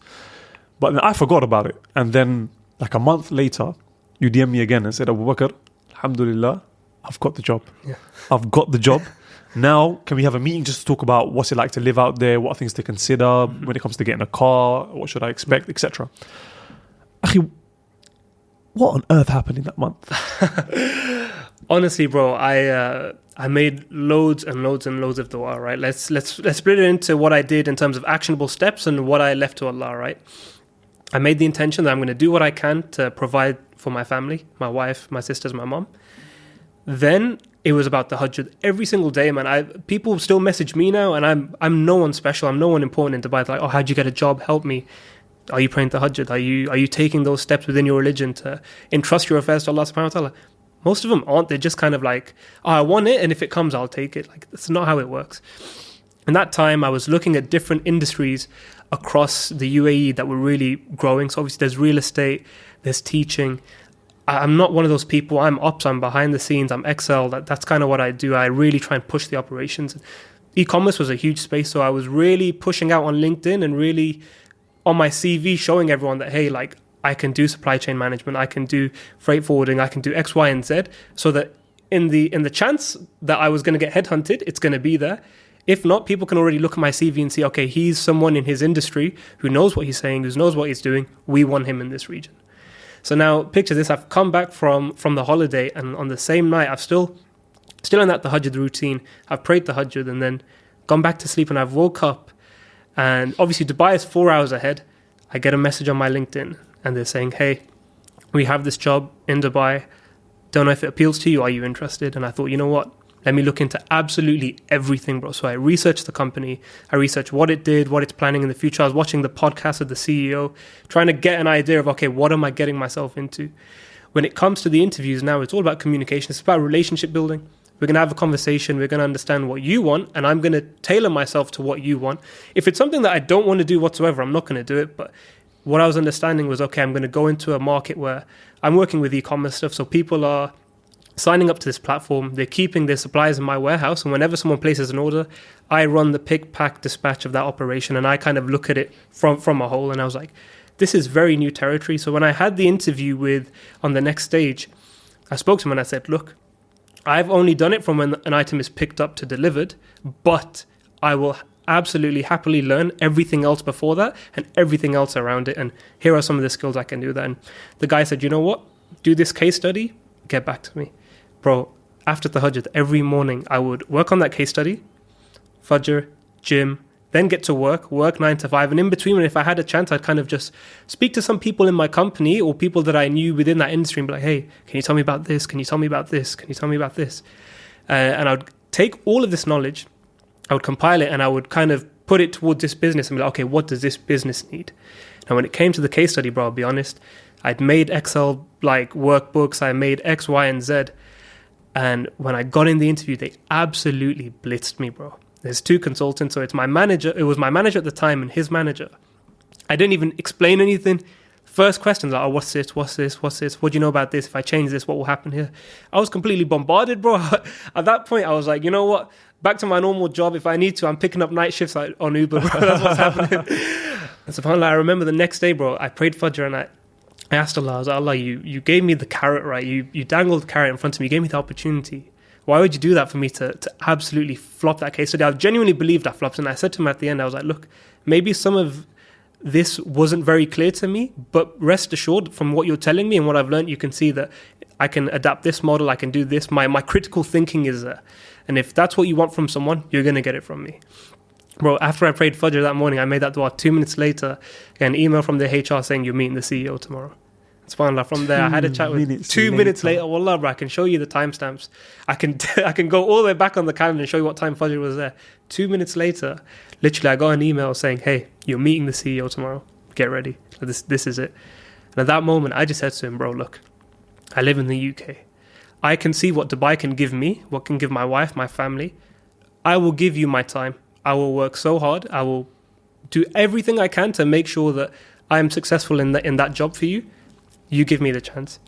S1: But then I forgot about it. And then like a month later, you DM me again and said, Abubakr, alhamdulillah, I've got the job.
S2: Yeah.
S1: I've got the job. Now, can we have a meeting just to talk about what's it like to live out there? What are things to consider when it comes to getting a car? What should I expect, etc. Akhi, what on earth happened in that month?
S2: Honestly, bro, I made loads and loads and loads of dua, right? Let's split it into what I did in terms of actionable steps and what I left to Allah, right? I made the intention that I'm going to do what I can to provide for my family, my wife, my sisters, my mom. Then it was about the Hajj. Every single day, man. People still message me now, and I'm no one special. I'm no one important in Dubai. They're like, oh, how'd you get a job? Help me. Are you praying the Hajj? Are you taking those steps within your religion to entrust your affairs to Allah subhanahu wa ta'ala? Most of them aren't. They're just kind of like, oh, I want it, and if it comes, I'll take it. Like, that's not how it works. In that time, I was looking at different industries across the UAE that were really growing. So obviously there's real estate, there's teaching. I'm not one of those people. I'm ops, I'm behind the scenes, I'm Excel. That's kind of what I do. I really try and push the operations. E-commerce was a huge space, so I was really pushing out on LinkedIn and really on my CV showing everyone that, hey, like, I can do supply chain management, I can do freight forwarding, I can do X, Y, and Z, so that in the chance that I was going to get headhunted, it's going to be there.
S3: If not, people can already look at my CV and see, okay, he's someone in his industry who knows what he's saying, who knows what he's doing. We want him in this region. So now picture this. I've come back from the holiday, and on the same night, I've still in that tahajjud routine. I've prayed tahajjud and then gone back to sleep, and I've woke up, and obviously Dubai is 4 hours ahead. I get a message on my LinkedIn and they're saying, hey, we have this job in Dubai. Don't know if it appeals to you. Are you interested? And I thought, you know what? Let me look into absolutely everything, bro. So I researched the company. I researched what it did, what it's planning in the future. I was watching the podcast of the CEO, trying to get an idea of, okay, what am I getting myself into? When it comes to the interviews now, it's all about communication. It's about relationship building. We're going to have a conversation. We're going to understand what you want, and I'm going to tailor myself to what you want. If it's something that I don't want to do whatsoever, I'm not going to do it. But what I was understanding was, okay, I'm going to go into a market where I'm working with e-commerce stuff. So people are signing up to this platform. They're keeping their supplies in my warehouse. And whenever someone places an order, I run the pick, pack, dispatch of that operation. And I kind of look at it from a whole. And I was like, this is very new territory. So when I had the interview on the next stage, I spoke to him and I said, look, I've only done it from when an item is picked up to delivered, but I will absolutely happily learn everything else before that and everything else around it. And here are some of the skills I can do that. And the guy said, you know what? Do this case study, get back to me. Bro, after tahajjud, every morning I would work on that case study, fajr, gym, then get to work 9 to 5. And in between, if I had a chance, I'd kind of just speak to some people in my company or people that I knew within that industry and be like, hey, can you tell me about this? Can you tell me about this? Can you tell me about this? And I would take all of this knowledge, I would compile it, and I would kind of put it towards this business and be like, okay, what does this business need? Now, when it came to the case study, bro, I'll be honest, I'd made Excel like workbooks, I made X, Y, and Z. And when I got in the interview, they absolutely blitzed me, bro. There's 2 consultants, so it was my manager at the time and his manager. I didn't even explain anything. First questions like, oh, what's this? What do you know about this? If I change this, what will happen here? I was completely bombarded, bro. At that point, I was like, you know what? Back to my normal job. If I need to, I'm picking up night shifts on Uber, bro. That's what's happening. And subhanAllah, I remember the next day, bro, I prayed Fajr and I asked Allah, I was like, Allah, you gave me the carrot, right? You dangled the carrot in front of me. You gave me the opportunity. Why would you do that for me to absolutely flop that case study? I genuinely believed I flopped. And I said to him at the end, I was like, look, maybe some of this wasn't very clear to me, but rest assured from what you're telling me and what I've learned, you can see that I can adapt this model. I can do this. My critical thinking is there. And if that's what you want from someone, you're going to get it from me. Bro, after I prayed Fajr that morning, I made that dua. 2 minutes later, I got an email from the HR saying you're meeting the CEO tomorrow. SubhanAllah, from there, I had a chat with 2 minutes later. Wallah, bro, I can show you the timestamps. I can go all the way back on the calendar and show you what time Fajr was there. 2 minutes later, literally, I got an email saying, hey, you're meeting the CEO tomorrow. Get ready. This is it. And at that moment, I just said to him, bro, look, I live in the UK. I can see what Dubai can give me, what can give my wife, my family. I will give you my time. I will work so hard. I will do everything I can to make sure that I am successful in that job for you. You give me the chance.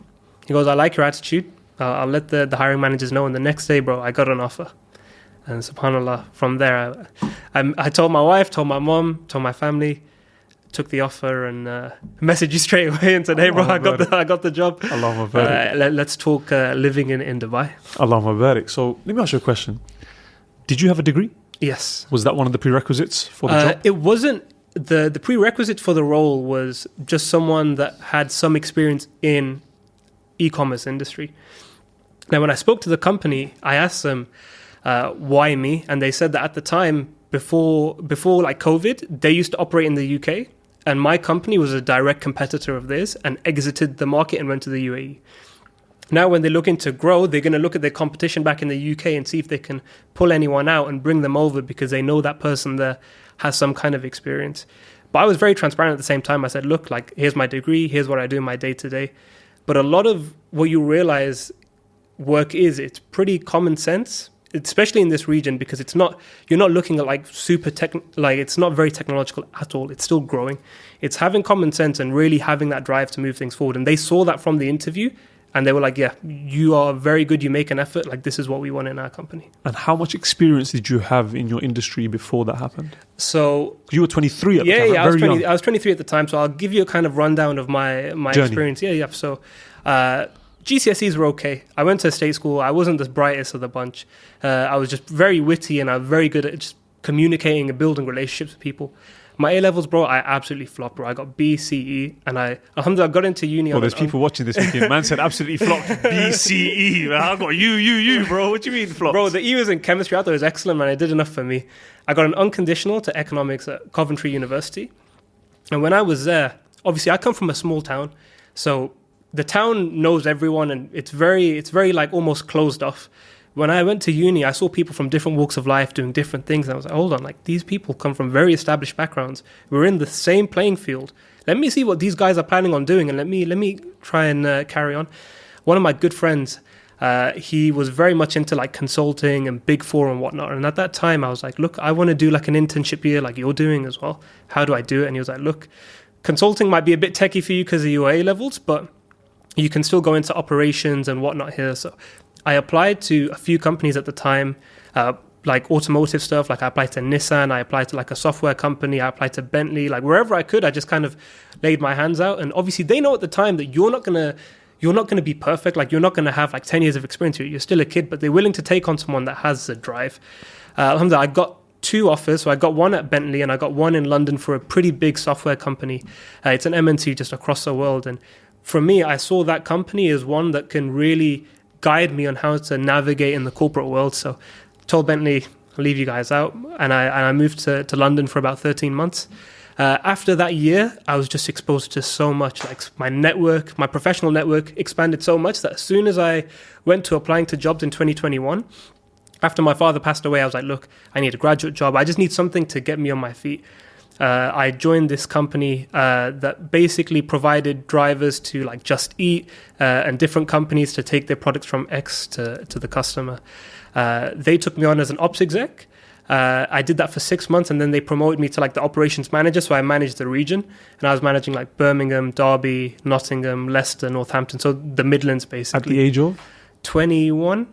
S3: He goes, I like your attitude. I'll let the hiring managers know. And the next day, bro, I got an offer. And subhanAllah, from there, I told my wife, told my mom, told my family, took the offer and messaged you straight away and said, hey, bro, I got the job.
S4: Allahumma barik.
S3: Let's talk living in Dubai.
S4: Allahumma barik. So let me ask you a question. Did you have a degree?
S3: Yes.
S4: Was that one of the prerequisites for the job?
S3: It wasn't. The prerequisite for the role was just someone that had some experience in e-commerce industry. Now, when I spoke to the company, I asked them, why me? And they said that at the time, before like COVID, they used to operate in the UK. And my company was a direct competitor of theirs and exited the market and went to the UAE. Now, when they're looking to grow, they're going to look at their competition back in the UK and see if they can pull anyone out and bring them over because they know that person there has some kind of experience. But I was very transparent at the same time. I said, look, like, here's my degree, here's what I do in my day-to-day. But a lot of what you realize work is, it's pretty common sense, especially in this region, because you're not looking at like it's not very technological at all. It's still growing. It's having common sense and really having that drive to move things forward. And they saw that from the interview. And they were like, yeah, you are very good. You make an effort. Like, this is what we want in our company.
S4: And how much experience did you have in your industry before that happened?
S3: So
S4: you were 23 at the time.
S3: Yeah, I was 23 at the time. So I'll give you a kind of rundown of my experience. Yeah. So GCSEs were okay. I went to a state school. I wasn't the brightest of the bunch. I was just very witty and I was very good at just communicating and building relationships with people. My A-levels, bro, I absolutely flopped, bro. I got B, C, E, and alhamdulillah, got into uni.
S4: Well, there's people watching this thinking, man said absolutely flopped. B, C, E. I got you, bro. What do you mean flopped?
S3: Bro, the E was in chemistry. I thought it was excellent, man. It did enough for me. I got an unconditional to economics at Coventry University. And when I was there, obviously I come from a small town. So the town knows everyone, and it's very like almost closed off. When I went to uni, I saw people from different walks of life doing different things. And I was like, hold on, like these people come from very established backgrounds. We're in the same playing field. Let me see what these guys are planning on doing, and let me try and carry on. One of my good friends, he was very much into like consulting and Big Four and whatnot. And at that time, I was like, look, I want to do like an internship year like you're doing as well. How do I do it? And he was like, look, consulting might be a bit techie for you because of your A levels, but you can still go into operations and whatnot here. So I applied to a few companies at the time, like automotive stuff. Like I applied to Nissan, I applied to like a software company, I applied to Bentley, like wherever I could, I just kind of laid my hands out. And obviously they know at the time that you're not going to be perfect. Like you're not going to have like 10 years of experience. You're still a kid, but they're willing to take on someone that has the drive. Alhamdulillah, I got 2 offers. So I got one at Bentley and I got one in London for a pretty big software company. It's an MNC just across the world. And for me, I saw that company as one that can really guide me on how to navigate in the corporate world. So told Bentley, I'll leave you guys out. And I moved to London for about 13 months. After that year, I was just exposed to so much. Like my professional network expanded so much that as soon as I went to applying to jobs in 2021, after my father passed away, I was like, look, I need a graduate job. I just need something to get me on my feet. I joined this company that basically provided drivers to like Just Eat and different companies to take their products from X to the customer. They took me on as an ops exec. I did that for 6 months, and then they promoted me to like the operations manager. So I managed the region, and I was managing like Birmingham, Derby, Nottingham, Leicester, Northampton. So the Midlands, basically.
S4: At the age of?
S3: 21.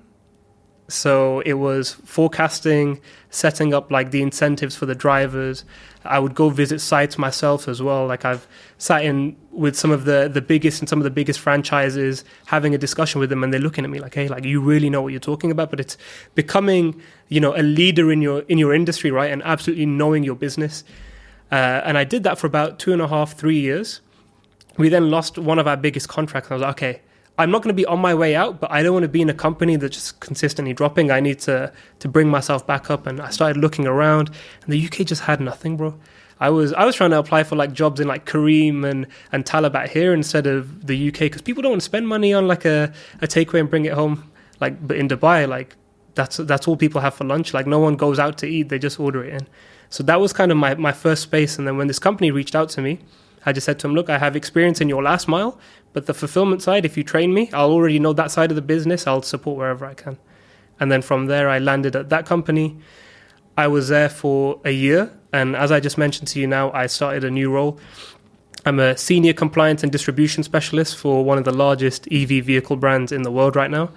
S3: So it was forecasting, setting up like the incentives for the drivers. I would go visit sites myself as well. Like I've sat in with some of the biggest and some of the biggest franchises, having a discussion with them, and they're looking at me like, hey, like you really know what you're talking about. But it's becoming, a leader in your industry, right? And absolutely knowing your business. And I did that for about 2.5, 3 years. We then lost one of our biggest contracts. I was like, okay, I'm not going to be on my way out, but I don't want to be in a company that's just consistently dropping. I need to bring myself back up. And I started looking around, and the UK just had nothing, bro. I was trying to apply for like jobs in like Kareem and Talabat here instead of the UK, because people don't want to spend money on like a takeaway and bring it home. Like, but in Dubai, like that's all people have for lunch. Like no one goes out to eat; they just order it in. So that was kind of my first space. And then when this company reached out to me, I just said to him, look, I have experience in your last mile, but the fulfillment side, if you train me, I'll already know that side of the business. I'll support wherever I can. And then from there, I landed at that company. I was there for a year. And as I just mentioned to you now, I started a new role. I'm a senior compliance and distribution specialist for one of the largest EV vehicle brands in the world right now.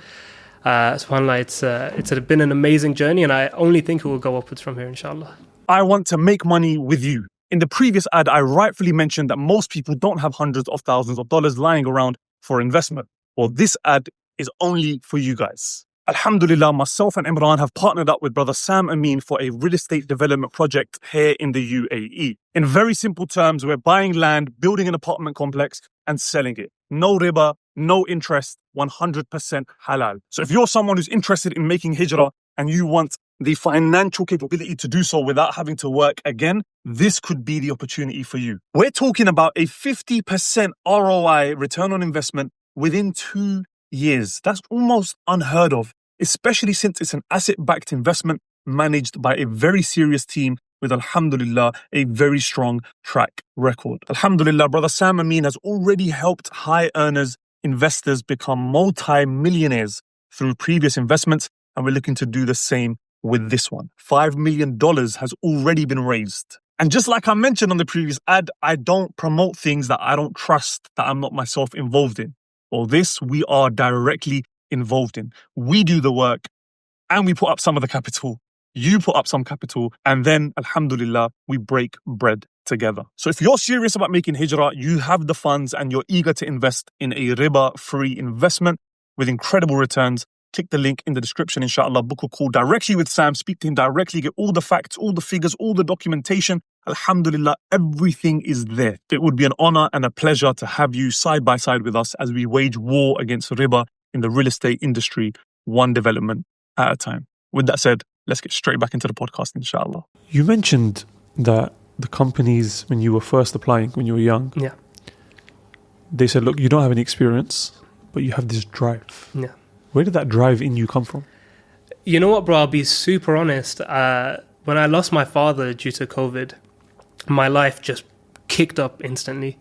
S3: SubhanAllah, it's been an amazing journey, and I only think it will go upwards from here, inshallah.
S5: I want to make money with you. In the previous ad, I rightfully mentioned that most people don't have hundreds of thousands of dollars lying around for investment. Well, this ad is only for you guys. Alhamdulillah, myself and Imran have partnered up with brother Sam Amin for a real estate development project here in the UAE. In very simple terms, we're buying land, building an apartment complex and selling it. No riba, no interest, 100% halal. So if you're someone who's interested in making hijrah and you want the financial capability to do so without having to work again, this could be the opportunity for you. We're talking about a 50% ROI, return on investment, within 2 years. That's almost unheard of, especially since it's an asset-backed investment managed by a very serious team with, alhamdulillah, a very strong track record. Alhamdulillah, brother Sam Amin has already helped high earners, investors become multi-millionaires through previous investments, and we're looking to do the same with this one. $5 million has already been raised. And just like I mentioned on the previous ad, I don't promote things that I don't trust, that I'm not myself involved in. Well, this we are directly involved in. We do the work and we put up some of the capital. You put up some capital, and then, alhamdulillah, we break bread together. So if you're serious about making hijrah, you have the funds and you're eager to invest in a riba-free investment with incredible returns, click the link in the description, inshallah, book a call directly with Sam, speak to him directly, get all the facts, all the figures, all the documentation. Alhamdulillah, everything is there. It would be an honor and a pleasure to have you side by side with us as we wage war against riba in the real estate industry, one development at a time. With that said, let's get straight back into the podcast, inshallah.
S4: You mentioned that the companies, when you were first applying, when you were young,
S3: Yeah.
S4: they said, look, you don't have any experience, but you have this drive.
S3: Yeah.
S4: Where did that drive in you come from?
S3: You know what, bro? I'll be super honest. When I lost my father due to COVID, my life just kicked up instantly.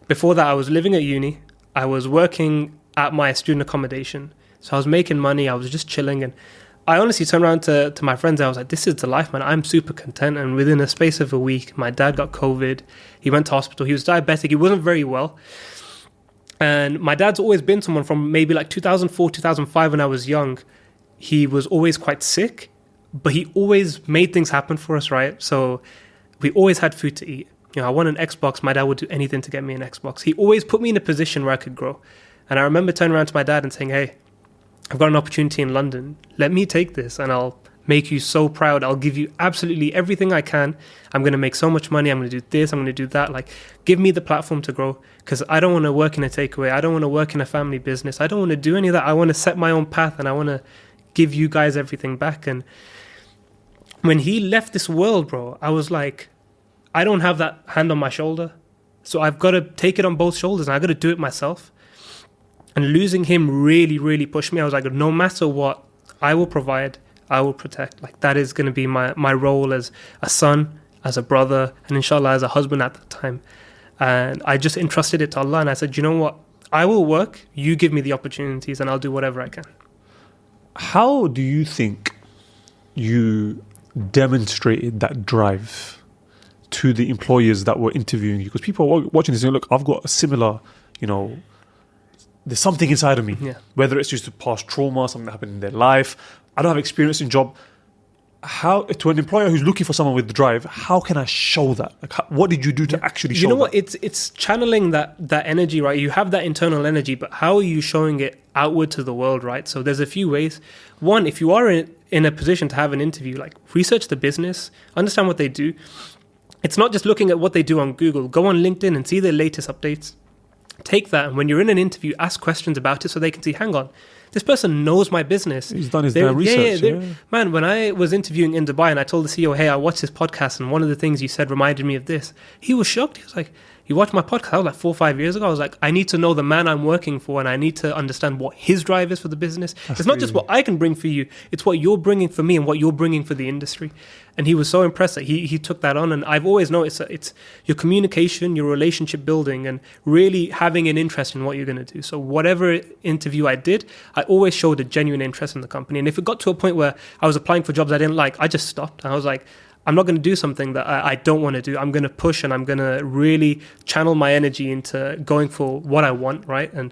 S3: Before that, I was living at uni. I was working at my student accommodation. So I was making money. I was just chilling. And I honestly turned around to my friends. I was like, this is the life, man. I'm super content. And within a space of a week, my dad got COVID. He went to hospital. He was diabetic. He wasn't very well. And my dad's always been someone from maybe like 2004, 2005 when I was young. He was always quite sick, but he always made things happen for us, right? So we always had food to eat. You know, I want an Xbox. My dad would do anything to get me an Xbox. He always put me in a position where I could grow. And I remember turning around to my dad and saying, hey, I've got an opportunity in London. Let me take this and I'll make you so proud. I'll give you absolutely everything I can. I'm going to make so much money. I'm going to do this. I'm going to do that. Like, give me the platform to grow, because I don't want to work in a takeaway. I don't want to work in a family business. I don't want to do any of that. I want to set my own path and I want to give you guys everything back. And when he left this world, bro, I was like, I don't have that hand on my shoulder. So I've got to take it on both shoulders and I've got to do it myself. And losing him really, really pushed me. I was like, no matter what, I will provide, I will protect. Like, that is going to be my role as a son, as a brother, and inshallah as a husband at the time. And I just entrusted it to Allah. And I said, you know what? I will work. You give me the opportunities and I'll do whatever I can.
S4: How do you think you demonstrated that drive to the employers that were interviewing you? Because people are watching this and look, I've got a similar, there's something inside of me.
S3: Yeah.
S4: Whether it's just a past trauma, something that happened in their life. I don't have experience in job. How, to an employer who's looking for someone with drive, how can I show that? Like, what did you do to actually show that?
S3: You know what? It's channeling that energy, right? You have that internal energy, but how are you showing it outward to the world, right? So there's a few ways. One, if you are in a position to have an interview, like, research the business, understand what they do. It's not just looking at what they do on Google. Go on LinkedIn and see their latest updates. Take that, and when you're in an interview, ask questions about it so they can see, hang on, this person knows my business.
S4: He's done his damn research.
S3: Man, when I was interviewing in Dubai and I told the CEO, hey, I watched this podcast and one of the things you said reminded me of this, he was shocked. He was like, you watched my podcast? That was like 4 or 5 years ago. I was like, I need to know the man I'm working for and I need to understand what his drive is for the business. It's not just what I can bring for you, it's what you're bringing for me and what you're bringing for the industry. And he was so impressed that he took that on. And I've always noticed that it's your communication, your relationship building, and really having an interest in what you're going to do. So whatever interview I did, I always showed a genuine interest in the company. And if it got to a point where I was applying for jobs I didn't like, I just stopped. And I was like, I'm not going to do something that I don't want to do. I'm going to push and I'm going to really channel my energy into going for what I want, right? And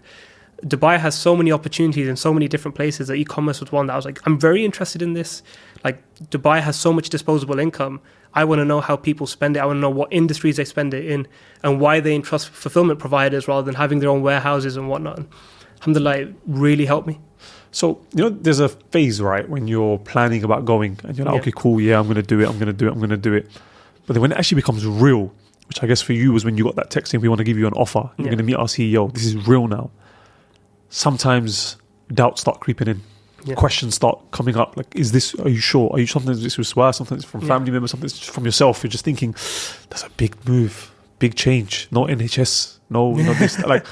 S3: Dubai has so many opportunities in so many different places. That e-commerce was one that I was like, I'm very interested in this. Like, Dubai has so much disposable income. I want to know how people spend it. I want to know what industries they spend it in and why they entrust fulfillment providers rather than having their own warehouses and whatnot. And alhamdulillah, it really helped me.
S4: So, there's a phase, right, when you're planning about going and you're like, okay, cool, yeah, I'm going to do it. But then when it actually becomes real, which I guess for you was when you got that text saying, we want to give you an offer, you're going to meet our CEO, this is real now. Sometimes doubts start creeping in. Yeah. Questions start coming up. Like, are you sure? Are you something this was swear, something from family members, something from yourself? You're just thinking, that's a big move, big change. No NHS, no, this, like,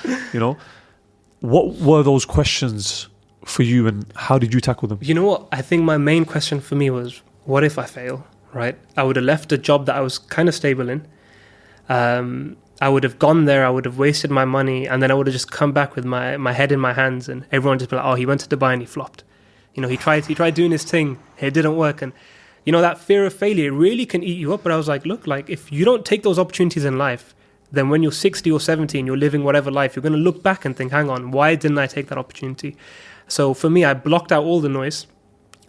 S4: what were those questions for you and how did you tackle them?
S3: You know what? I think my main question for me was, what if I fail, right? I would have left a job that I was kind of stable in. I would have gone there, I would have wasted my money, and then I would have just come back with my head in my hands and everyone just be like, oh, he went to Dubai and he flopped. He tried doing his thing, it didn't work. And, that fear of failure really can eat you up. But I was like, look, like, if you don't take those opportunities in life, then when you're 60 or 70 and you're living whatever life, you're going to look back and think, hang on, why didn't I take that opportunity? So for me, I blocked out all the noise.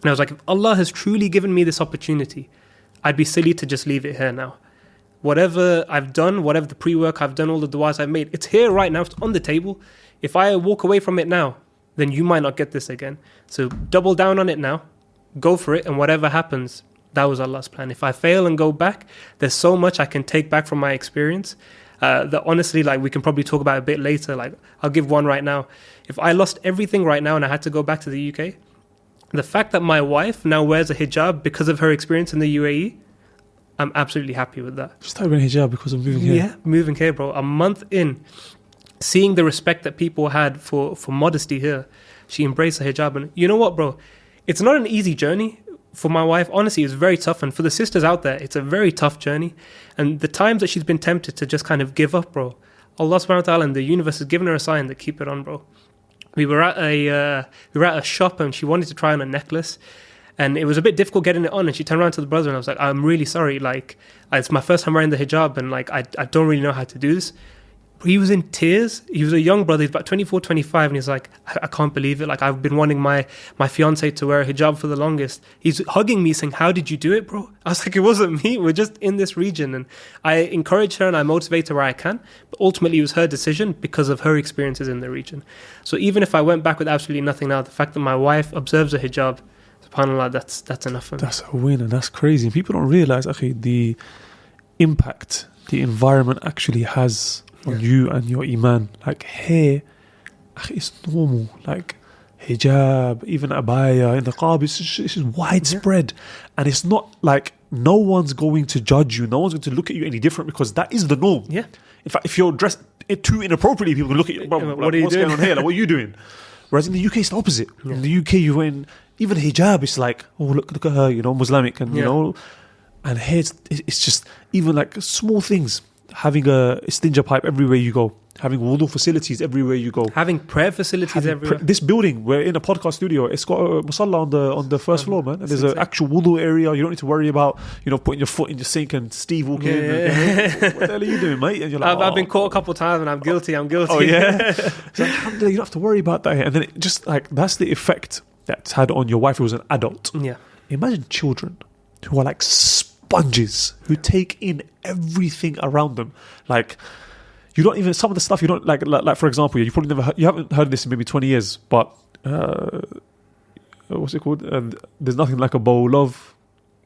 S3: And I was like, if Allah has truly given me this opportunity, I'd be silly to just leave it here now. Whatever I've done, whatever the pre-work I've done, all the du'as I've made, it's here right now, it's on the table. If I walk away from it now, then you might not get this again. So double down on it now, go for it, and whatever happens, that was Allah's plan. If I fail and go back, there's so much I can take back from my experience that honestly, like, we can probably talk about a bit later. Like, I'll give one right now. If I lost everything right now and I had to go back to the UK, the fact that my wife now wears a hijab because of her experience in the UAE, I'm absolutely happy with that.
S4: Just started wearing hijab because of moving here.
S3: Yeah, moving here, bro. A month in, seeing the respect that people had for modesty here, she embraced the hijab. And you know what, bro? It's not an easy journey for my wife. Honestly, it's very tough. And for the sisters out there, it's a very tough journey. And the times that she's been tempted to just kind of give up, bro, Allah subhanahu wa ta'ala and the universe has given her a sign to keep it on, bro. We were at a shop and she wanted to try on a necklace. And it was a bit difficult getting it on. And she turned around to the brother and I was like, I'm really sorry. Like, it's my first time wearing the hijab. And like, I don't really know how to do this. He was in tears. He was a young brother. He's about 24, 25. And he's like, I can't believe it. Like, I've been wanting my fiance to wear a hijab for the longest. He's hugging me saying, how did you do it, bro? I was like, it wasn't me. We're just in this region. And I encourage her and I motivate her where I can. But ultimately, it was her decision because of her experiences in the region. So even if I went back with absolutely nothing now, the fact that my wife observes a hijab, subhanAllah, that's enough for me.
S4: That's a win, and that's crazy. People don't realize, akhi, the impact the environment actually has on you and your iman. Like here, it's normal. Like hijab, even abaya, in the niqab, it's just widespread. And it's not like no one's going to judge you. No one's going to look at you any different because that is the norm.
S3: Yeah.
S4: In fact, if you're dressed too inappropriately, people will look at you. Bro,
S3: What are you
S4: what's
S3: doing?
S4: going on here? Like, what are you doing? Whereas in the UK, it's the opposite. In the UK, you win even hijab. It's like, oh, look at her, Muslimic, and you and here it's just even like small things. Having a istinja pipe everywhere you go, having wudu facilities everywhere you go,
S3: having prayer facilities everywhere.
S4: This building, we're in a podcast studio. It's got a musalla on the first floor, man. And there's an actual wudu area. You don't need to worry about putting your foot in your sink and Steve walking in. And, what the hell are you doing, mate? And you're like,
S3: I've been caught a couple of times and I'm guilty. Oh
S4: yeah. So alhamdulillah, you don't have to worry about that here. And then it just like that's the effect that's had on your wife who was an adult.
S3: Yeah.
S4: Imagine children who are like sponges who take in everything around them. Like you don't even, some of the stuff you don't like for example, you probably never you haven't heard this in maybe 20 years, but what's it called? There's nothing like a bowl of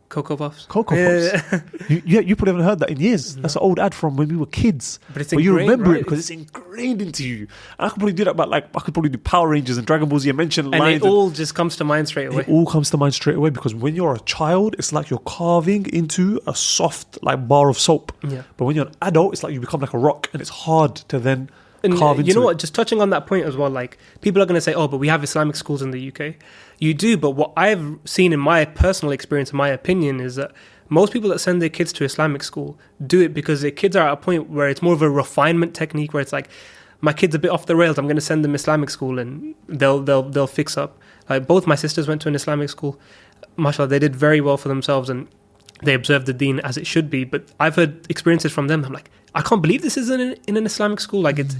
S3: Cocoa Puffs.
S4: Yeah. You probably haven't heard that in years. No. That's an old ad from when we were kids.
S3: But
S4: you remember it because it's ingrained into you. And I could probably do that about I could probably do Power Rangers and Dragon Ball Z and mention
S3: and
S4: lines.
S3: It all just comes to mind straight away.
S4: It all comes to mind straight away because when you're a child, it's like you're carving into a soft bar of soap.
S3: Yeah.
S4: But when you're an adult, it's like you become like a rock and it's hard to then carve into.
S3: You know what? Just touching on that point as well, like people are going to say, oh, but we have Islamic schools in the UK. You do, but what I've seen in my personal experience, in my opinion, is that most people that send their kids to Islamic school do it because their kids are at a point where it's more of a refinement technique, where it's like, my kid's a bit off the rails, I'm going to send them Islamic school and they'll fix up. Like both my sisters went to an Islamic school. MashaAllah, they did very well for themselves and they observed the deen as it should be. But I've heard experiences from them. I'm like, I can't believe this is in an Islamic school. Like it's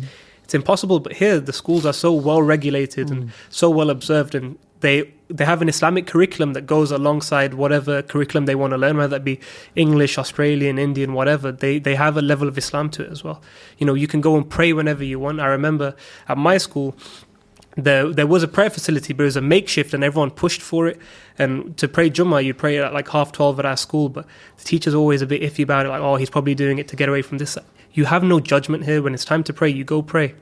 S3: impossible. But here the schools are so well regulated and so well observed, and they have an Islamic curriculum that goes alongside whatever curriculum they want to learn, whether that be English, Australian, Indian, whatever. They have a level of Islam to it as well. You can go and pray whenever you want. I remember at my school, there was a prayer facility, but it was a makeshift and everyone pushed for it. And to pray Jummah, you'd pray at like 12:30 at our school, but the teacher's always a bit iffy about it, like, oh, he's probably doing it to get away from this. You have no judgment here. When it's time to pray, you go pray.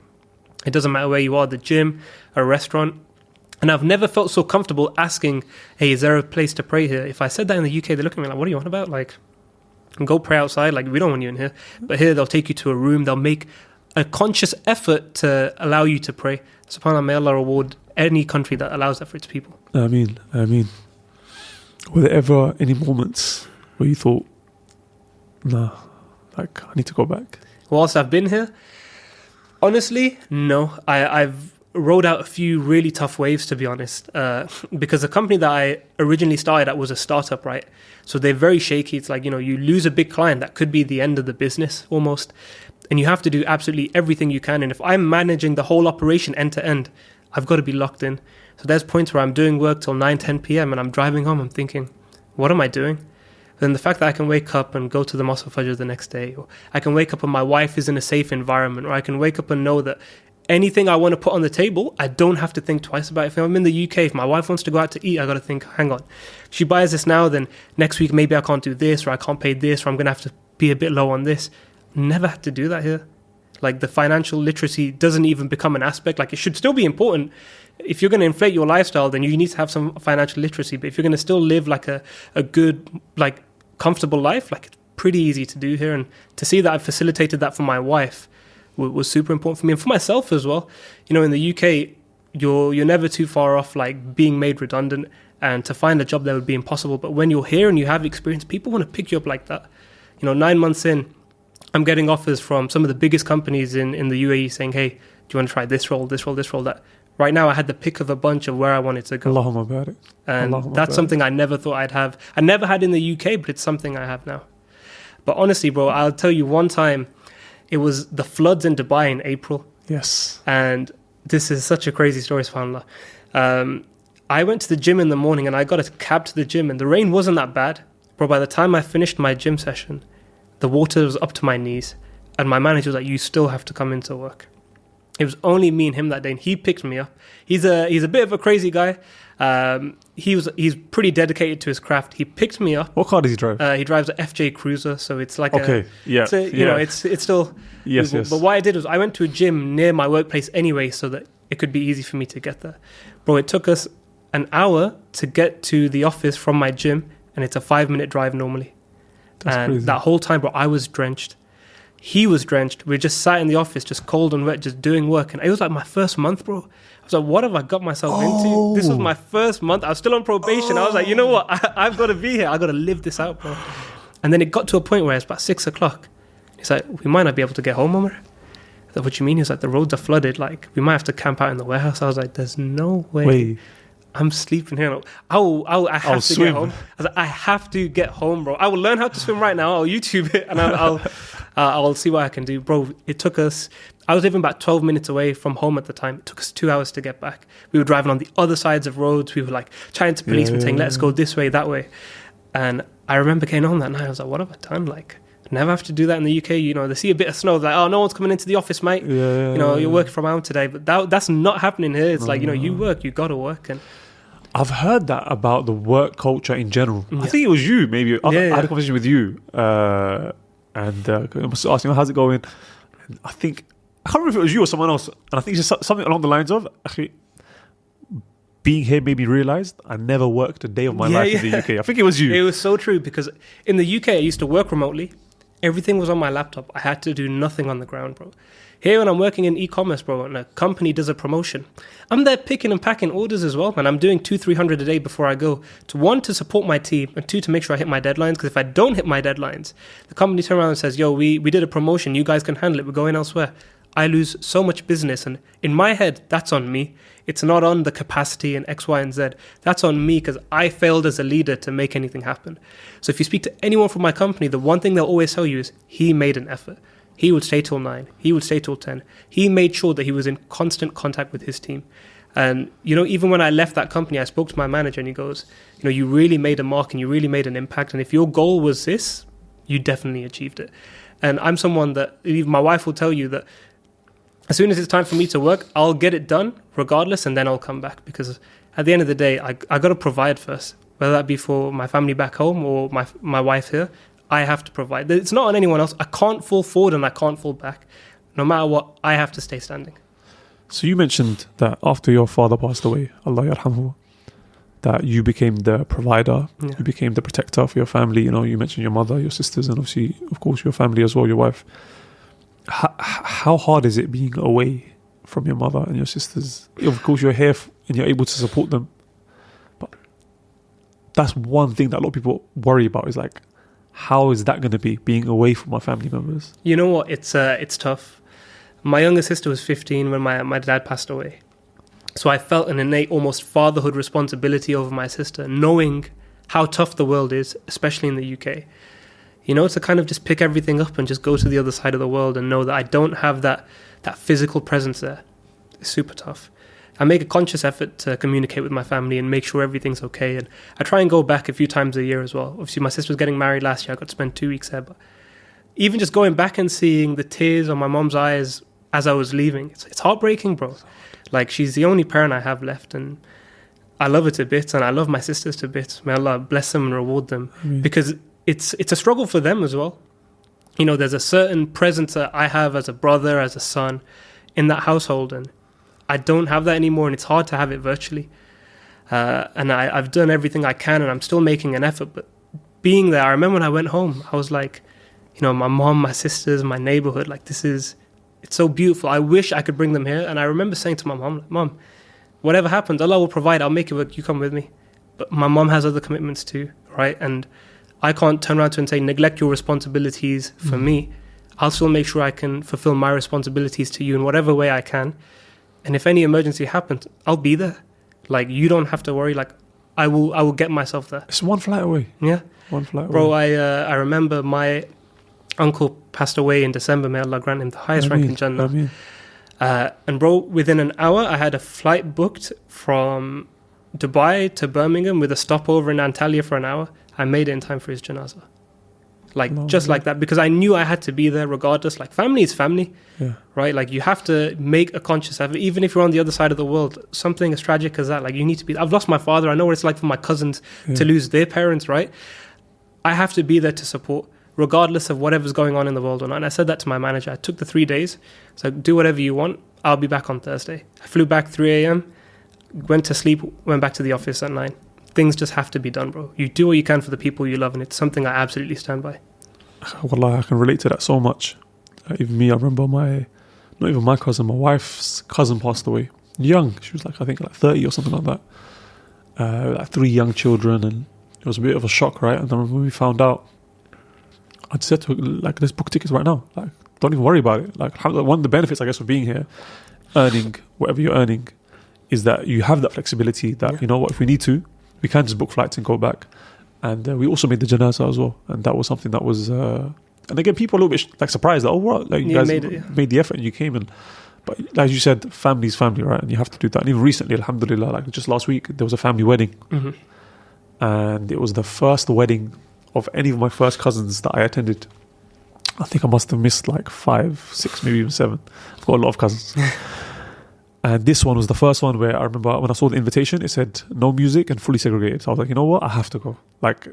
S3: It doesn't matter where you are, the gym, a restaurant. And I've never felt so comfortable asking, hey, is there a place to pray here? If I said that in the UK, they look at me like, what are you on about? Like, go pray outside. Like, we don't want you in here. But here, they'll take you to a room. They'll make a conscious effort to allow you to pray. SubhanAllah, may Allah reward any country that allows that for its people.
S4: I mean, were there ever any moments where you thought, nah, like, I need to go back?
S3: Whilst I've been here, honestly, no. I've rode out a few really tough waves, to be honest, because the company that I originally started at was a startup, right? So they're very shaky. It's like, you lose a big client, that could be the end of the business almost. And you have to do absolutely everything you can. And if I'm managing the whole operation end to end, I've got to be locked in. So there's points where I'm doing work till 9, 10 p.m. and I'm driving home, I'm thinking, what am I doing? Then the fact that I can wake up and go to the Mosque of Fajr the next day, or I can wake up and my wife is in a safe environment, or I can wake up and know that anything I want to put on the table, I don't have to think twice about it. If I'm in the UK, if my wife wants to go out to eat, I got to think, hang on, she buys this now, then next week maybe I can't do this, or I can't pay this, or I'm going to have to be a bit low on this. Never had to do that here. Like, the financial literacy doesn't even become an aspect. Like, it should still be important. If you're going to inflate your lifestyle, then you need to have some financial literacy. But if you're going to still live like a good, like, comfortable life, like, it's pretty easy to do here. And to see that I've facilitated that for my wife was super important for me, and for myself as well. You know, in the UK, you're never too far off like being made redundant, and to find a job there would be impossible. But when you're here and you have experience, people want to pick you up like that. You know, 9 months in, I'm getting offers from some of the biggest companies in the UAE saying, hey, do you want to try this role, this role, this role, that? Right now, I had the pick of a bunch of where I wanted to go.
S4: Allahumma barik.
S3: And
S4: Allahumma
S3: that's
S4: barik.
S3: something I never thought I'd have. I never had in the UK, but it's something I have now. But honestly, bro, I'll tell you, one time, it was the floods in Dubai in April.
S4: Yes.
S3: And this is such a crazy story, subhanAllah. I went to the gym in the morning and I got a cab to the gym, and the rain wasn't that bad. But by the time I finished my gym session, the water was up to my knees. And my manager was like, you still have to come into work. It was only me and him that day, and he picked me up. He's a bit of a crazy guy. He's pretty dedicated to his craft. He picked me up.
S4: What car does he drive?
S3: He drives an FJ Cruiser, so it's like you know, it's still
S4: Yes,
S3: usable.
S4: yes.
S3: But what I did was I went to a gym near my workplace anyway, so that it could be easy for me to get there. Bro, it took us an hour to get to the office from my gym, and it's a 5-minute drive normally.
S4: That's
S3: And
S4: crazy.
S3: that whole time, bro, I was drenched. He was drenched. We just sat in the office, just cold and wet, just doing work. And it was like my first month, bro. I was like, what have I got myself into? This was my first month. I was still on probation. I was like, you know what? I've got to be here. I've got to live this out, bro. And then it got to a point where it's about 6 o'clock. He's like, we might not be able to get home, Umar. I thought, what you mean? He's like, the roads are flooded. Like, we might have to camp out in the warehouse. I was like, there's no way.
S4: Wait.
S3: I'm sleeping here. I have to
S4: swim.
S3: get home. I was like, I have to get home, bro. I will learn how to swim right now. I'll YouTube it, and I'll see what I can do, bro. It took us. I was living about 12 minutes away from home at the time. It took us 2 hours to get back. We were driving on the other sides of roads. We were like chatting to policemen, saying, "Let's go this way, that way." And I remember getting home that night. I was like, "What have I done?" Like, never have to do that in the UK. You know, they see a bit of snow, like, "Oh, no one's coming into the office, mate." You know, you're working from home today, but that's not happening here. It's like, you know, you work, you got to work, and.
S4: I've heard that about the work culture in general. I think it was you, maybe. I had a conversation with you, and I was asking, how's it going? And I can't remember if it was you or someone else, and I think it's just something along the lines of, actually, being here made me realise I never worked a day of my life in the UK. I think it was you.
S3: It was so true, because in the UK, I used to work remotely. Everything was on my laptop. I had to do nothing on the ground, bro. Here, when I'm working in e-commerce, bro, and a company does a promotion, I'm there picking and packing orders as well, man. I'm doing 200-300 a day before I go. To one, to support my team, and two, to make sure I hit my deadlines. Because if I don't hit my deadlines, the company turns around and says, "Yo, we did a promotion. You guys can handle it. We're going elsewhere." I lose so much business, and in my head, that's on me. It's not on the capacity and X, Y, and Z. That's on me because I failed as a leader to make anything happen. So if you speak to anyone from my company, the one thing they'll always tell you is he made an effort. He would stay till 9. He would stay till 10. He made sure that he was in constant contact with his team. And, you know, even when I left that company, I spoke to my manager and he goes, you know, you really made a mark and you really made an impact. And if your goal was this, you definitely achieved it. And I'm someone that, even my wife will tell you that as soon as it's time for me to work, I'll get it done regardless, and then I'll come back. Because at the end of the day, I got to provide first, whether that be for my family back home or my wife here. I have to provide. It's not on anyone else. I can't fall forward and I can't fall back. No matter what, I have to stay standing.
S4: So you mentioned that after your father passed away, Allah yarhamhu, that you became the provider, you became the protector for your family. You know, you mentioned your mother, your sisters, and obviously, of course, your family as well, your wife. How hard is it being away from your mother and your sisters? Of course, you're here and you're able to support them. But that's one thing that a lot of people worry about, is like, how is that going to be, being away from my family members?
S3: You know what? It's tough. My younger sister was 15 when my dad passed away. So I felt an innate, almost fatherhood responsibility over my sister, knowing how tough the world is, especially in the UK. You know, to kind of just pick everything up and just go to the other side of the world and know that I don't have that physical presence there. It's super tough. I make a conscious effort to communicate with my family and make sure everything's okay. And I try and go back a few times a year as well. Obviously, my sister was getting married last year. I got to spend 2 weeks there. But even just going back and seeing the tears on my mom's eyes as I was leaving. It's heartbreaking, bro. Like, she's the only parent I have left, and I love her to bits, and I love my sisters to bits. May Allah bless them and reward them, because it's a struggle for them as well. You know, there's a certain presence that I have as a brother, as a son in that household, and I don't have that anymore, and it's hard to have it virtually. And I've done everything I can, and I'm still making an effort, but being there, I remember when I went home, I was like, you know, my mom, my sisters, my neighborhood, like, it's so beautiful. I wish I could bring them here. And I remember saying to my mom, like, Mom, whatever happens, Allah will provide, I'll make it work, you come with me. But my mom has other commitments too, right? And I can't turn around to her and say, neglect your responsibilities for me. I'll still make sure I can fulfill my responsibilities to you in whatever way I can. And if any emergency happens, I'll be there. Like, you don't have to worry. Like, I will get myself there.
S4: It's one flight away.
S3: Yeah.
S4: One flight
S3: Bro,
S4: away.
S3: I remember my uncle passed away in December. May Allah grant him the highest rank in Jannah. And bro, within an hour, I had a flight booked from Dubai to Birmingham with a stopover in Antalya for an hour. I made it in time for his janazah. Like, just like that, because I knew I had to be there regardless. Like, family is family, right? Like, you have to make a conscious effort, even if you're on the other side of the world. Something as tragic as that, like, you need to be. I've lost my father. I know what it's like for my cousins to lose their parents, right? I have to be there to support, regardless of whatever's going on in the world or not. And I said that to my manager. I took the 3 days. So do whatever you want. I'll be back on Thursday. I flew back 3 a.m., went to sleep, went back to the office at 9. Things just have to be done, bro. You do what you can for the people you love, and it's something I absolutely stand by.
S4: Wallah, I can relate to that so much. Even me, I remember not even my cousin, my wife's cousin passed away. Young. She was like, I think like 30 or something like that. Like 3 young children, and it was a bit of a shock, right? And then when we found out, I said to her, like, let's book tickets right now. Like, don't even worry about it. Like, one of the benefits, I guess, of being here, earning whatever you're earning, is that you have that flexibility that, you know what, if we need to, we can just book flights and go back. And we also made the janazah as well. And that was something that was... and again, people are a little bit like surprised that, oh, what? Like, you guys made the effort and you came in. But as you said, family's family, right? And you have to do that. And even recently, alhamdulillah, like just last week, there was a family wedding. And it was the first wedding of any of my first cousins that I attended. I think I must have missed like 5, 6, maybe even 7. I've got a lot of cousins. And this one was the first one where I remember when I saw the invitation, it said no music and fully segregated. So I was like, you know what? I have to go. Like,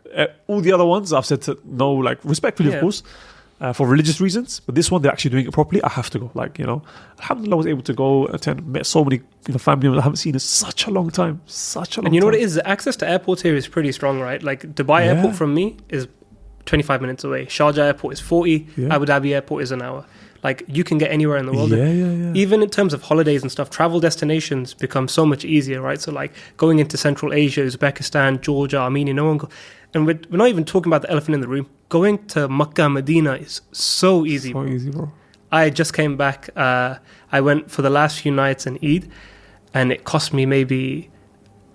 S4: all the other ones, I've said no, like, respectfully, of course, for religious reasons. But this one, they're actually doing it properly. I have to go. Like, you know, alhamdulillah, I was able to go attend, met so many family members I haven't seen in such a long time. And
S3: you know what it is? The access to airports here is pretty strong, right? Like, Dubai airport from me is 25 minutes away. Sharjah airport is 40. Abu Dhabi airport is an hour. Like, you can get anywhere in the world. Even in terms of holidays and stuff, travel destinations become so much easier, right? So, like, going into Central Asia, Uzbekistan, Georgia, Armenia, and we're not even talking about the elephant in the room. Going to Makkah, Medina is so easy.
S4: So easy, bro.
S3: I just came back. I went for the last few nights in Eid, and it cost me maybe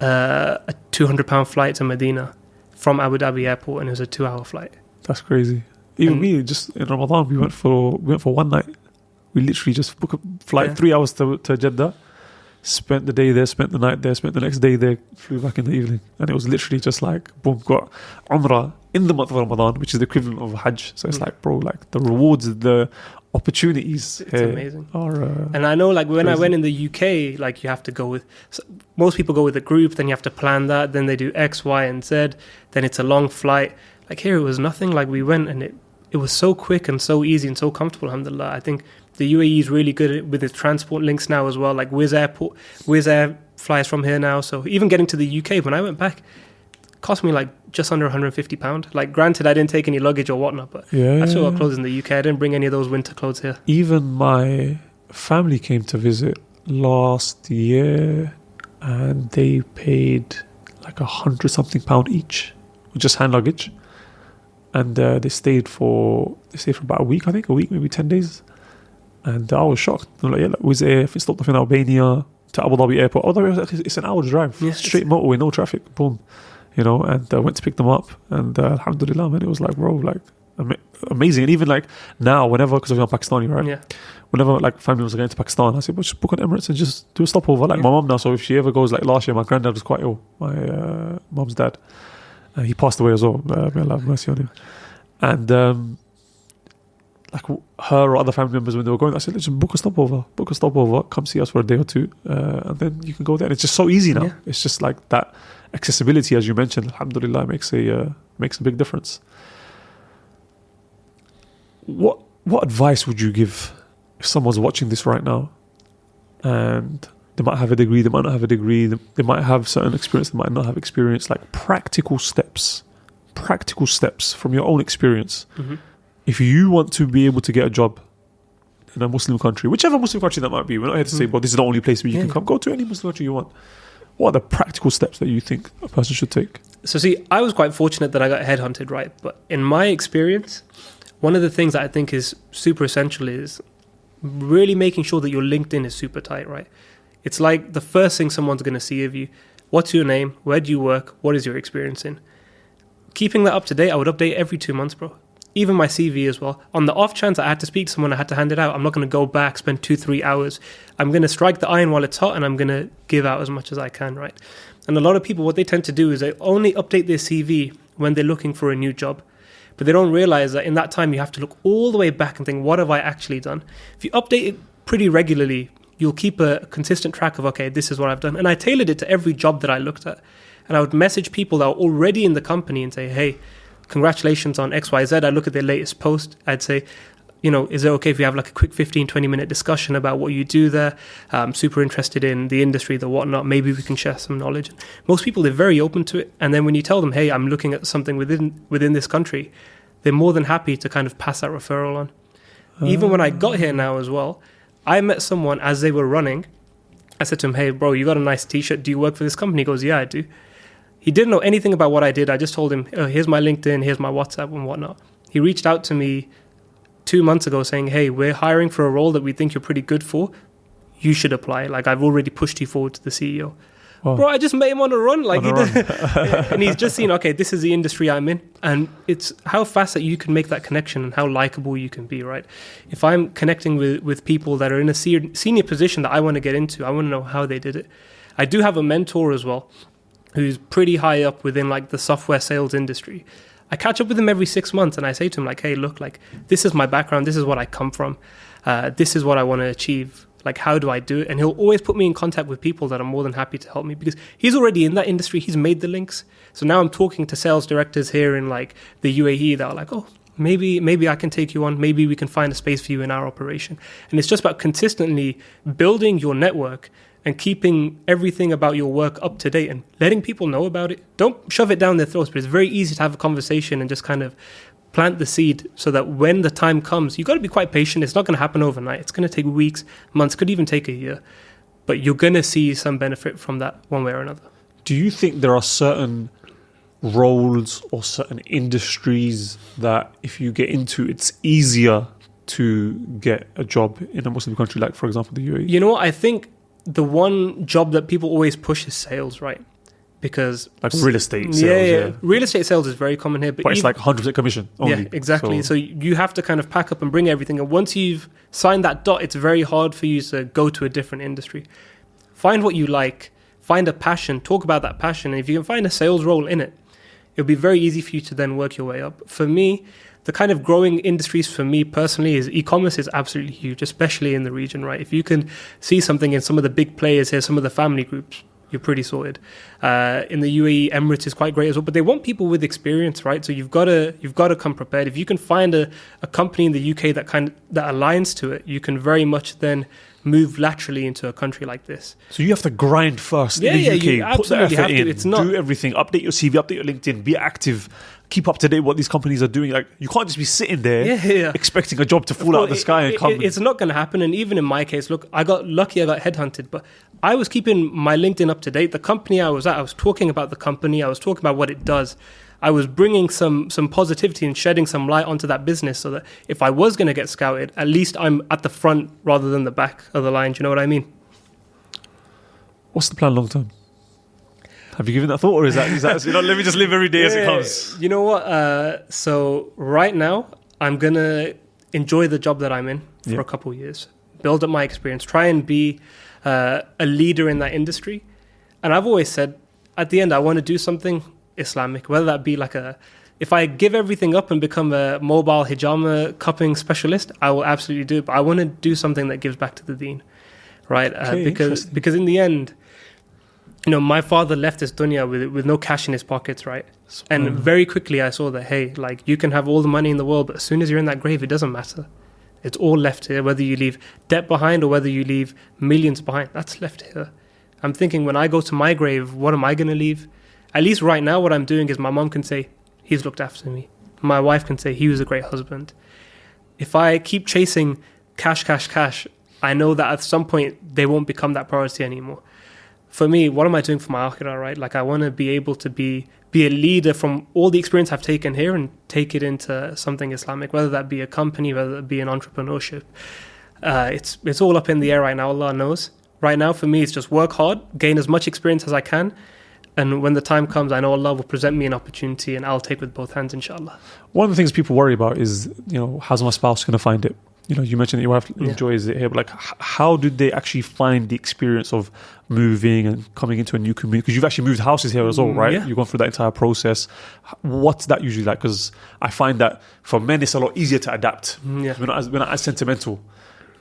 S3: a £200 flight to Medina from Abu Dhabi airport, and it was a 2-hour flight.
S4: That's crazy. Even me, just in Ramadan, we went for 1 night. We literally just booked a flight 3 hours to Jeddah, spent the day there, spent the night there, spent the next day there, flew back in the evening. And it was literally just like, boom, got Umrah in the month of Ramadan, which is the equivalent of Hajj. So it's like, bro, like the rewards, the opportunities.
S3: It's amazing.
S4: Are,
S3: and I know, like, when
S4: crazy.
S3: I went in the UK, like, you have to go with, most people go with a group, then you have to plan that, then they do X, Y, and Z, then it's a long flight. Like, here it was nothing. Like, we went and it was so quick and so easy and so comfortable, alhamdulillah. I think the UAE is really good with its transport links now as well, like Wizz Air flies from here now. So even getting to the UK, when I went back, it cost me like just under £150. Like, granted, I didn't take any luggage or whatnot, but I still got clothes in the UK. I didn't bring any of those winter clothes here.
S4: Even my family came to visit last year and they paid like £100-something each with just hand luggage. And they stayed for about a week, maybe 10 days. And I was shocked. I'm like, Wizz Air, if it stopped off in Albania to Abu Dhabi airport. Abu Dhabi, it's an hour drive, straight motorway, no traffic, boom. You know, and I went to pick them up. And alhamdulillah, man, it was like, bro, like, amazing. And even like now, whenever, because I'm Pakistani, right? Yeah. Whenever like family was going to Pakistan, I said, well, just book on Emirates and just do a stopover. Like my mom now, so if she ever goes, like last year, my granddad was quite ill, my mom's dad. He passed away as well. May Allah have mercy on him. And like her or other family members when they were going, I said, listen, book a stopover, come see us for a day or two, and then you can go there. And it's just so easy now.
S3: Yeah.
S4: It's just like that accessibility, as you mentioned, alhamdulillah, makes a big difference. What advice would you give if someone's watching this right now and they might have a degree, they might not have a degree, they might have certain experience, they might not have experience, like practical steps from your own experience.
S3: Mm-hmm.
S4: If you want to be able to get a job in a Muslim country, whichever Muslim country that might be, we're not here to say, well, this is the only place where you can come. Go to any Muslim country you want. What are the practical steps that you think a person should take?
S3: So see, I was quite fortunate that I got headhunted, right? But in my experience, one of the things that I think is super essential is really making sure that your LinkedIn is super tight, right? It's like the first thing someone's going to see of you. What's your name? Where do you work? What is your experience in? Keeping that up to date, I would update every 2 months, bro. Even my CV as well. On the off chance I had to speak to someone, I had to hand it out. I'm not going to go back, spend 2-3 hours. I'm going to strike the iron while it's hot, and I'm going to give out as much as I can, right? And a lot of people, what they tend to do is they only update their CV when they're looking for a new job. But they don't realize that in that time, you have to look all the way back and think, what have I actually done? If you update it pretty regularly, you'll keep a consistent track of, okay, this is what I've done. And I tailored it to every job that I looked at. And I would message people that are already in the company and say, hey, congratulations on XYZ. I look at their latest post. I'd say, is it okay if we have like a quick 15-20 minute discussion about what you do there? I'm super interested in the industry, the whatnot. Maybe we can share some knowledge. Most people, they're very open to it. And then when you tell them, hey, I'm looking at something within this country, they're more than happy to kind of pass that referral on. Even when I got here now as well, I met someone as they were running. I said to him, hey, bro, you got a nice t-shirt. Do you work for this company? He goes, yeah, I do. He didn't know anything about what I did. I just told him, oh, here's my LinkedIn, here's my WhatsApp and whatnot. He reached out to me 2 months ago saying, hey, we're hiring for a role that we think you're pretty good for. You should apply. Like, I've already pushed you forward to the CEO. Wow. Bro, I just met him on a run. And he's just seen, okay, this is the industry I'm in. And it's how fast that you can make that connection and how likable you can be, right? If I'm connecting with people that are in a senior position that I want to get into, I want to know how they did it. I do have a mentor as well, who's pretty high up within like the software sales industry. I catch up with him every 6 months and I say to him like, hey, look, like this is my background. This is what I come from. This is what I want to achieve. Like, how do I do it? And he'll always put me in contact with people that are more than happy to help me because he's already in that industry. He's made the links. So now I'm talking to sales directors here in like the UAE that are like, oh, maybe I can take you on. Maybe we can find a space for you in our operation. And it's just about consistently building your network and keeping everything about your work up to date and letting people know about it. Don't shove it down their throats, but it's very easy to have a conversation and just kind of plant the seed so that when the time comes, you've got to be quite patient. It's not going to happen overnight. It's going to take weeks, months, could even take a year. But you're going to see some benefit from that one way or another.
S4: Do you think there are certain roles or certain industries that if you get into, it's easier to get a job in a Muslim country, like, for example, the UAE?
S3: You know what? I think the one job that people always push is sales, right? Because
S4: like real estate sales,
S3: real estate sales is very common here,
S4: but it's like 100% commission only.
S3: Yeah, exactly. So you have to kind of pack up and bring everything, and once you've signed that dot, it's very hard for you to go to a different industry. Find what you like, find a passion, talk about that passion, and if you can find a sales role in it, it'll be very easy for you to then work your way up. For me, the kind of growing industries for me personally is e-commerce is absolutely huge, especially in the region, right? If you can see something in some of the big players here, some of the family groups, you're pretty sorted. In the UAE, Emirates is quite great as well, but they want people with experience, right? So you've got to come prepared. If you can find a company in the UK that aligns to it, you can very much then move laterally into a country like this.
S4: So you have to grind first in the UK,
S3: you
S4: put the effort in,
S3: It's not,
S4: do everything, update your CV, update your LinkedIn, be active, keep up to date what these companies are doing. Like, you can't just be sitting there expecting a job to fall out of the sky and come.
S3: It's not going to happen. And even in my case, look, I got lucky, I got headhunted, but I was keeping my LinkedIn up to date. The company I was at, I was talking about the company, I was talking about what it does. I was bringing some positivity and shedding some light onto that business so that if I was going to get scouted, at least I'm at the front rather than the back of the line. Do you know what I mean?
S4: What's the plan long term? Have you given that thought, or is that let me just live every day as it comes?
S3: You know what? So right now, I'm going to enjoy the job that I'm in for a couple of years, build up my experience, try and be a leader in that industry. And I've always said, at the end, I want to do something Islamic, whether that be like a If I give everything up and become a mobile hijama cupping specialist, I will absolutely do it. But I want to do something that gives back to the deen, right? Because in the end, my father left this dunya with no cash in his pockets, right? And very quickly I saw that, hey, like, you can have all the money in the world, but as soon as you're in that grave, it doesn't matter. It's all left here, whether you leave debt behind or whether you leave millions behind. That's left here. I'm thinking, when I go to my grave, what am I going to leave? At least right now, what I'm doing is my mom can say, he's looked after me. My wife can say, he was a great husband. If I keep chasing cash, I know that at some point they won't become that priority anymore. For me, what am I doing for my akhirah, right? Like, I want to be able to be a leader from all the experience I've taken here and take it into something Islamic, whether that be a company, whether that be an entrepreneurship. It's all up in the air right now, Allah knows. Right now, for me, it's just work hard, gain as much experience as I can, and when the time comes, I know Allah will present me an opportunity and I'll take with both hands, inshallah.
S4: One of the things people worry about is, how's my spouse going to find it? You mentioned that your wife enjoys it here, but like, how did they actually find the experience of moving and coming into a new community? Because you've actually moved houses here as well, right?
S3: Yeah.
S4: You've gone through that entire process. What's that usually like? Because I find that for men, it's a lot easier to adapt.
S3: Yeah.
S4: We're not as sentimental.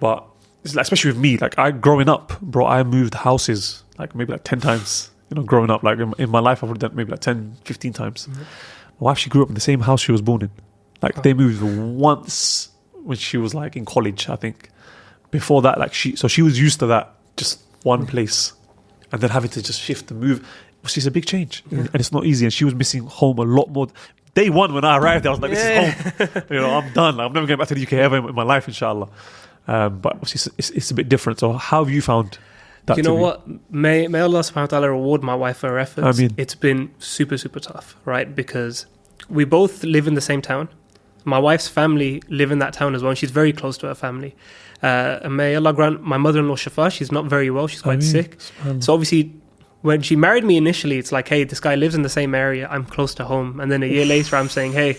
S4: But it's like, especially with me, like, growing up, bro, I moved houses like maybe like 10 times. Growing up, like in my life, I've already done maybe like 10, 15 times. My wife, she grew up in the same house she was born in. Like, they moved once when she was like in college, I think. Before that, like, she was used to that, just one place, and then having to just shift and move. It's a big change, and it's not easy. And she was missing home a lot more. Day one, when I arrived, I was like, "This is home. I'm done. I'm never going back to the UK ever in my life, inshallah." But obviously, it's a bit different. So, how have you found that?
S3: You know what? May Allah subhanahu wa ta'ala reward my wife for her efforts.
S4: I mean,
S3: it's been super, super tough, right? Because we both live in the same town. My wife's family live in that town as well, and she's very close to her family. And may Allah grant my mother-in-law Shafa, she's not very well, she's quite sick. So obviously, when she married me initially, it's like, hey, this guy lives in the same area, I'm close to home. And then a year later, I'm saying, hey,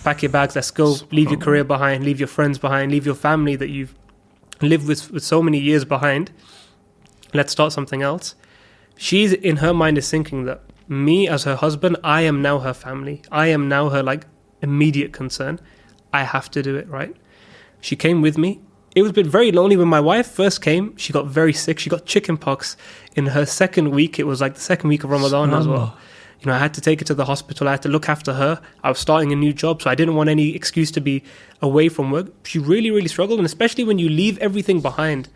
S3: pack your bags, let's go, leave your career behind, leave your friends behind, leave your family that you've lived with so many years behind. Let's start something else. She's, in her mind, is thinking that me as her husband, I am now her family. I am now her, like, immediate concern. I have to do it, right? She came with me. It was a bit very lonely when my wife first came. She got very sick. She got chicken pox in her second week. It was like the second week of Ramadan as well. I had to take her to the hospital. I had to look after her. I was starting a new job, so I didn't want any excuse to be away from work. She really, really struggled, and especially when you leave everything behind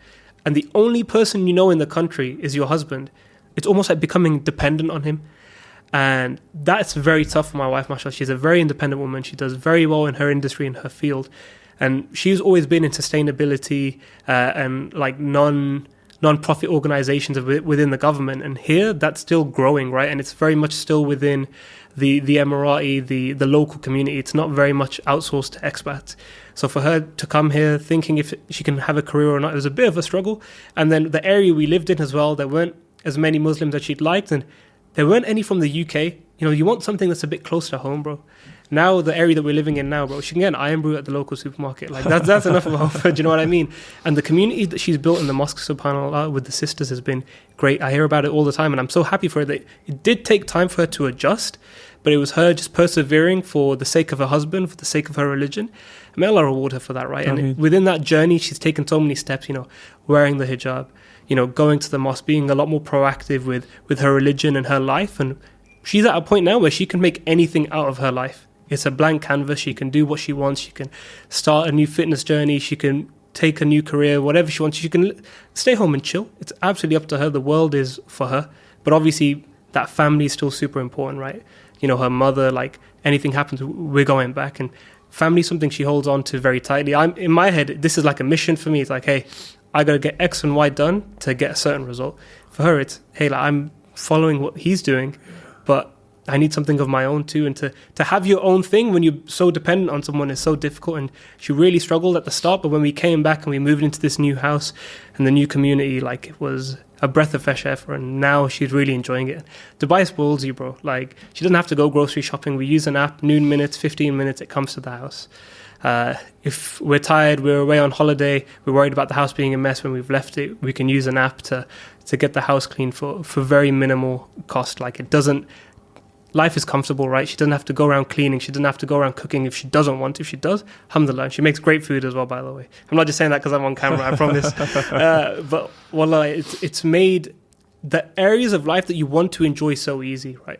S3: and the only person you know in the country is your husband, it's almost like becoming dependent on him. And that's very tough for my wife, mashallah. She's a very independent woman. She does very well in her industry, in her field. And she's always been in sustainability and like non-profit organizations within the government. And here, that's still growing, right? And it's very much still within the Emirati, the local community. It's not very much outsourced to expats. So for her to come here thinking if she can have a career or not, it was a bit of a struggle. And then the area we lived in as well, there weren't as many Muslims as she'd liked. And there weren't any from the UK. You want something that's a bit close to home, bro. Now, the area that we're living in now, bro, she can get an iron brew at the local supermarket. Like, that's enough of a offer, do you know what I mean? And the community that she's built in the mosque, subhanAllah, with the sisters has been great. I hear about it all the time, and I'm so happy for her that it did take time for her to adjust, but it was her just persevering for the sake of her husband, for the sake of her religion. May Allah reward her for that, right? And within that journey, she's taken so many steps, wearing the hijab, going to the mosque, being a lot more proactive with her religion and her life. And she's at a point now where she can make anything out of her life. It's a blank canvas. She can do what she wants. She can start a new fitness journey. She can take a new career, whatever she wants. She can stay home and chill. It's absolutely up to her. The world is for her. But obviously, that family is still super important, right? Her mother, like, anything happens, we're going back. And family is something she holds on to very tightly. In my head, this is like a mission for me. It's like, hey, I got to get X and Y done to get a certain result. For her, it's, hey, like, I'm following what he's doing, but I need something of my own too. And to have your own thing when you're so dependent on someone is so difficult. And she really struggled at the start, but when we came back and we moved into this new house and the new community, like, it was a breath of fresh air for her. And now she's really enjoying it. Dubai spoils you, bro. Like, she doesn't have to go grocery shopping. We use an app, noon minutes, 15 minutes, it comes to the house. If we're tired, we're away on holiday, we're worried about the house being a mess when we've left it, we can use an app to get the house clean for very minimal cost. Like, it doesn't life is comfortable, right? She doesn't have to go around cleaning. She doesn't have to go around cooking if she doesn't want. If she does, alhamdulillah. She makes great food as well, by the way. I'm not just saying that because I'm on camera, I promise. But wallah, it's made the areas of life that you want to enjoy so easy, right?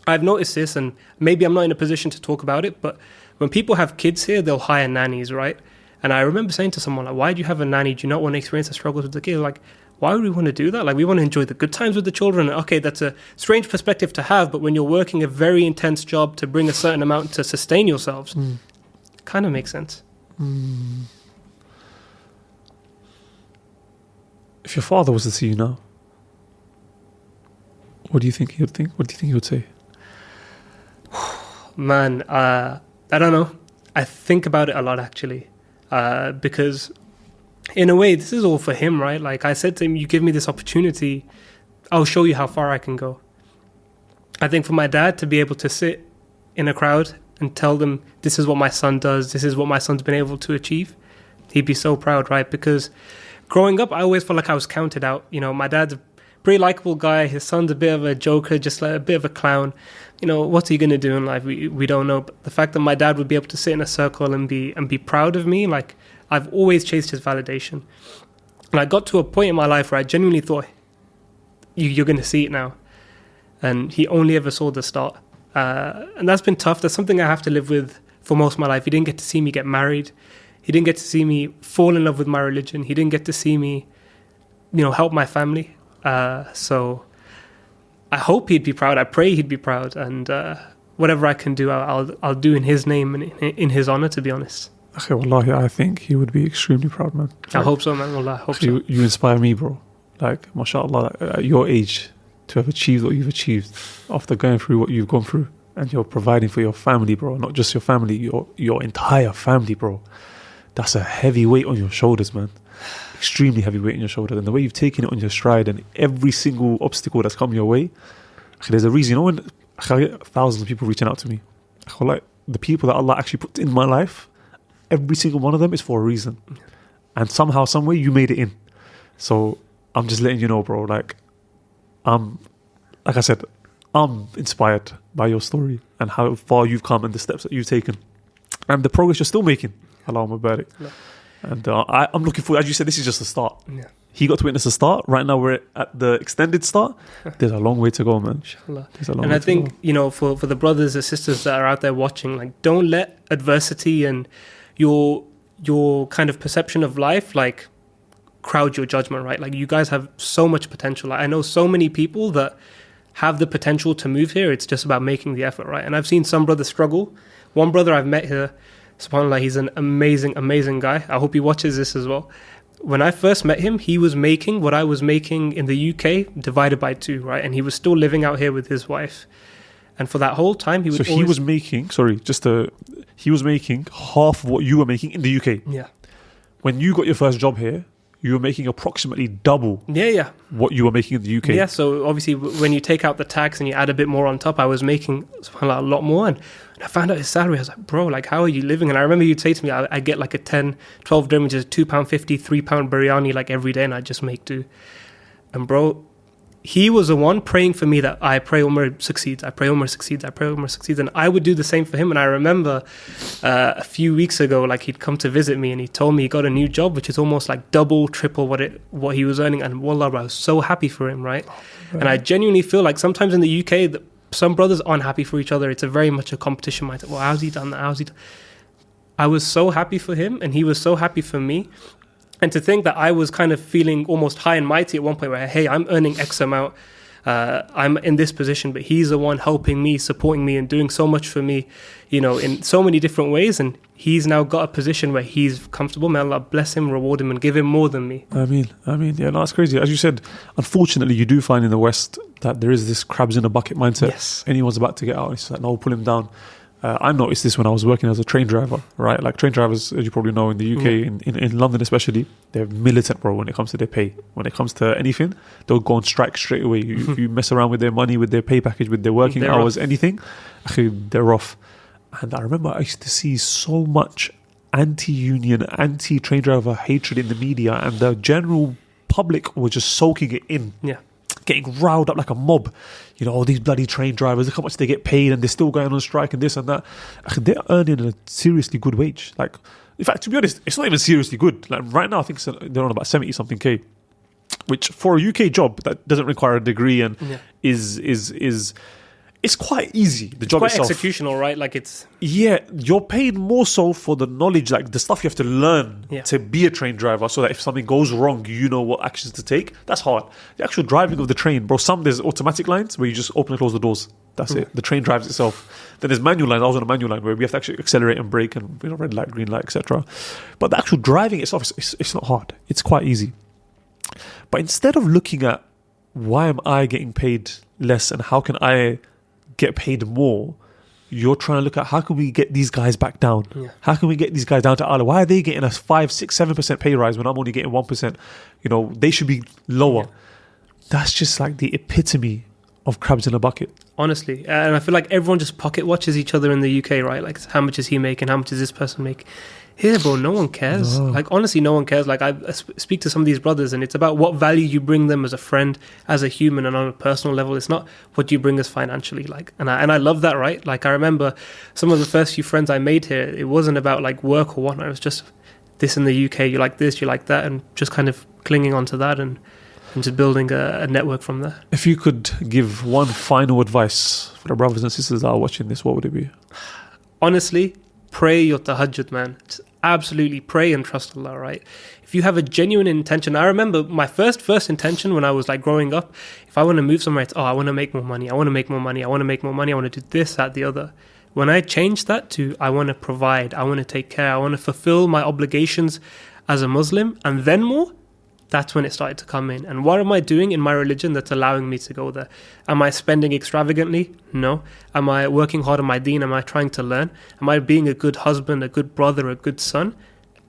S3: I've noticed this, and maybe I'm not in a position to talk about it, but when people have kids here, they'll hire nannies, right? And I remember saying to someone, like, why do you have a nanny? Do you not want to experience the struggles with the kids? Like, why would we want to do that? Like, we want to enjoy the good times with the children. Okay, that's a strange perspective to have, but when you're working a very intense job to bring a certain amount to sustain yourselves, it kind of makes sense.
S4: If your father was to see you now, what do you think he would think? What do you think he would say?
S3: Man, I don't know. I think about it a lot, actually, because in a way, this is all for him, right? Like I said to him, you give me this opportunity, I'll show you how far I can go. I think for my dad to be able to sit in a crowd and tell them, this is what my son does, this is what my son's been able to achieve, he'd be so proud, right? Because growing up, I always felt like I was counted out. You know, my dad's a pretty likable guy. His son's a bit of a joker, just like a bit of a clown. You know, what's he going to do in life? We don't know. But the fact that my dad would be able to sit in a circle and be proud of me, like, I've always chased his validation. And I got to a point in my life where I genuinely thought, you're going to see it now. And he only ever saw the start. And that's been tough. That's something I have to live with for most of my life. He didn't get to see me get married. He didn't get to see me fall in love with my religion. He didn't get to see me, help my family. So I hope he'd be proud. I pray he'd be proud. And whatever I can do, I'll do in his name and in his honor, to be honest.
S4: Okay, wallahi, I think he would be extremely proud, man.
S3: I hope so, man. Wallah, I hope so.
S4: You inspire me, bro. Like, mashallah, at your age, to have achieved what you've achieved after going through what you've gone through, and you're providing for your family, bro. Not just your family, your entire family, bro. That's a heavy weight on your shoulders, man. Extremely heavy weight on your shoulders. And the way you've taken it on your stride, and every single obstacle that's come your way, there's a reason. When I get thousands of people reaching out to me, like, the people that Allah actually put in my life, every single one of them is for a reason. And somehow, some way, you made it in. So I'm just letting you know, bro, like I said, I'm inspired by your story and how far you've come and the steps that you've taken and the progress you're still making. Allahumma barik. Yeah. And I'm looking forward. As you said, this is just the start. Yeah. He got to witness the start. Right now we're at the extended start. There's a long way to go, man.
S3: Inshallah. And I think, for the brothers and sisters that are out there watching, like, don't let adversity and your kind of perception of life, like, crowd your judgment, right? Like, you guys have so much potential. Like, I know so many people that have the potential to move here. It's just about making the effort, right? And I've seen some brothers struggle. One brother I've met here, subhanAllah, he's an amazing, amazing guy. I hope he watches this as well. When I first met him, he was making what I was making in the UK divided by 2, right? And he was still living out here with his wife. And for that whole time, he was
S4: making half of what you were making in the UK.
S3: Yeah.
S4: When you got your first job here, you were making approximately double what you were making in the UK.
S3: Yeah, so obviously when you take out the tax and you add a bit more on top, I was making a lot more. And I found out his salary. I was like, bro, like, how are you living? And I remember you'd say to me, I get like a 10, 12 dirham, which is £2.50, £3 biryani, like, every day, and I just make do. And bro, he was the one praying for me that I pray Umar succeeds, I pray Umar succeeds, I pray Umar succeeds. And I would do the same for him. And I remember a few weeks ago, like, he'd come to visit me and he told me he got a new job, which is almost like double, triple what he was earning. And wallah, I was so happy for him, right? And I genuinely feel like sometimes in the UK, some brothers aren't happy for each other. It's very much a competition mindset. Well, how's he done that? I was so happy for him and he was so happy for me. And to think that I was kind of feeling almost high and mighty at one point where, hey, I'm earning X amount, I'm in this position, but he's the one helping me, supporting me and doing so much for me, in so many different ways. And he's now got a position where he's comfortable. May Allah bless him, reward him and give him more than me.
S4: I mean, yeah, no, that's crazy. As you said, unfortunately, you do find in the West that there is this crabs in a bucket mindset.
S3: Yes.
S4: Anyone's about to get out, it's like, no, pull him down. I noticed this when I was working as a train driver, right? Like, train drivers, as you probably know, in the UK, in London especially, they're militant, bro, when it comes to their pay. When it comes to anything, they'll go on strike straight away. If you mess around with their money, with their pay package, with their working hours, anything, they're off. And I remember I used to see so much anti-union, anti-train driver hatred in the media, and the general public was just soaking it in.
S3: Yeah.
S4: getting riled up like a mob. You know, all these bloody train drivers, look how much they get paid and they're still going on strike and this and that. They're earning a seriously good wage. Like, in fact, to be honest, it's not even seriously good. Like right now, I think they're on about 70 something K, which for a UK job that doesn't require a degree and is it's quite easy. The job
S3: quite
S4: itself,
S3: executional, right? Like it's
S4: you're paid more so for the knowledge, like the stuff you have to learn to be a train driver, so that if something goes wrong, you know what actions to take. That's hard. The actual driving of the train, bro. There's automatic lines where you just open and close the doors. That's it. The train drives itself. Then there's manual lines. I was on a manual line where we have to actually accelerate and brake and red light, green light, etc. But the actual driving itself, it's not hard. It's quite easy. But instead of looking at why am I getting paid less and how can I get paid more, you're trying to look at how can we get these guys back down? How can we get these guys down to Allah? Why are they getting a 5, 6, 7% pay rise when I'm only getting 1%? You know, they should be lower. That's just like the epitome of crabs in a bucket.
S3: Honestly, and I feel like everyone just pocket watches each other in the UK, right? Like, how much is he making? How much does this person make? Here, bro, no one cares. No. Like, honestly, no one cares. Like, I speak to some of these brothers, and it's about what value you bring them as a friend, as a human, and on a personal level. It's not what you bring us financially. Like, and I love that, right? Like, I remember some of the first few friends I made here. It wasn't about like work or whatnot. It was just this in the UK. You like this, you like that, and just kind of clinging onto that and just building a network from there.
S4: If you could give one final advice for the brothers and sisters that are watching this, what would it be?
S3: Honestly, pray your tahajjud, man. Just absolutely pray and trust Allah, right? If you have a genuine intention, I remember my first intention when I was like growing up, if I want to move somewhere, it's, I want to make more money. I want to make more money. I want to make more money. I want to do this, that, the other. When I changed that to, I want to provide, I want to take care, I want to fulfill my obligations as a Muslim, and then more, that's when it started to come in. And what am I doing in my religion that's allowing me to go there? Am I spending extravagantly? No. Am I working hard on my deen? Am I trying to learn? Am I being a good husband, a good brother, a good son?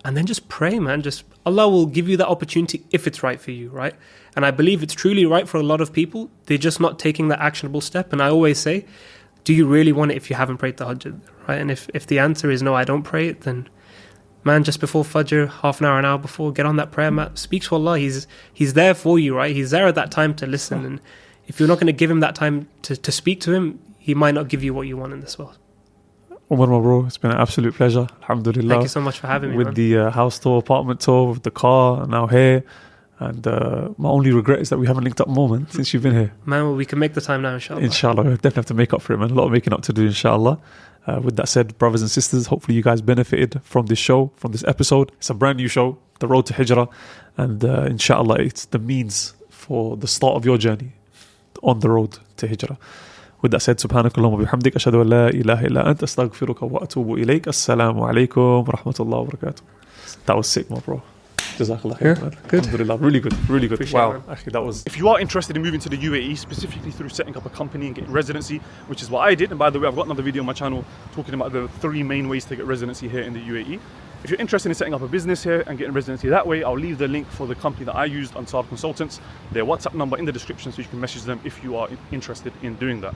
S3: And then just pray, man. Just Allah will give you that opportunity if it's right for you, right? And I believe it's truly right for a lot of people. They're just not taking that actionable step. And I always say, do you really want it if you haven't prayed the Tahajjud, right? And if the answer is no, I don't pray it, then man, just before Fajr, half an hour before, get on that prayer mat, speak to Allah. He's there for you, right? He's there at that time to listen. And if you're not going to give him that time to speak to him, he might not give you what you want in this world.
S4: Umar, my bro, it's been an absolute pleasure. Alhamdulillah.
S3: Thank you so much for having me,
S4: with
S3: man.
S4: the house tour, apartment tour, with the car, and now here. And my only regret is that we haven't linked up more, man, since you've been here.
S3: Man, well, we can make the time now, inshallah.
S4: Inshallah, we definitely have to make up for it, man. A lot of making up to do, inshallah. With that said, brothers and sisters, hopefully you guys benefited from this show, from this episode. It's a brand new show, The Road to Hijrah. And inshallah, it's the means for the start of your journey on the road to Hijrah. With that said, subhanakallahumma bihamdik, ashhadu an la ilaha illa anta, astaghfiruka wa atubu ilayk. Assalamu alaikum wa rahmatullahi wa barakatuh. That was sick, my bro. Jazakallah khair, man. Good. Alhamdulillah, really good, really good.
S3: Appreciate
S4: Wow, actually, that was.
S5: If you are interested in moving to the UAE, specifically through setting up a company and getting residency, which is what I did, and by the way, I've got another video on my channel talking about the 3 main ways to get residency here in the UAE. If you're interested in setting up a business here and getting residency that way, I'll leave the link for the company that I used, Ansar Consultants, their WhatsApp number in the description, so you can message them if you are interested in doing that.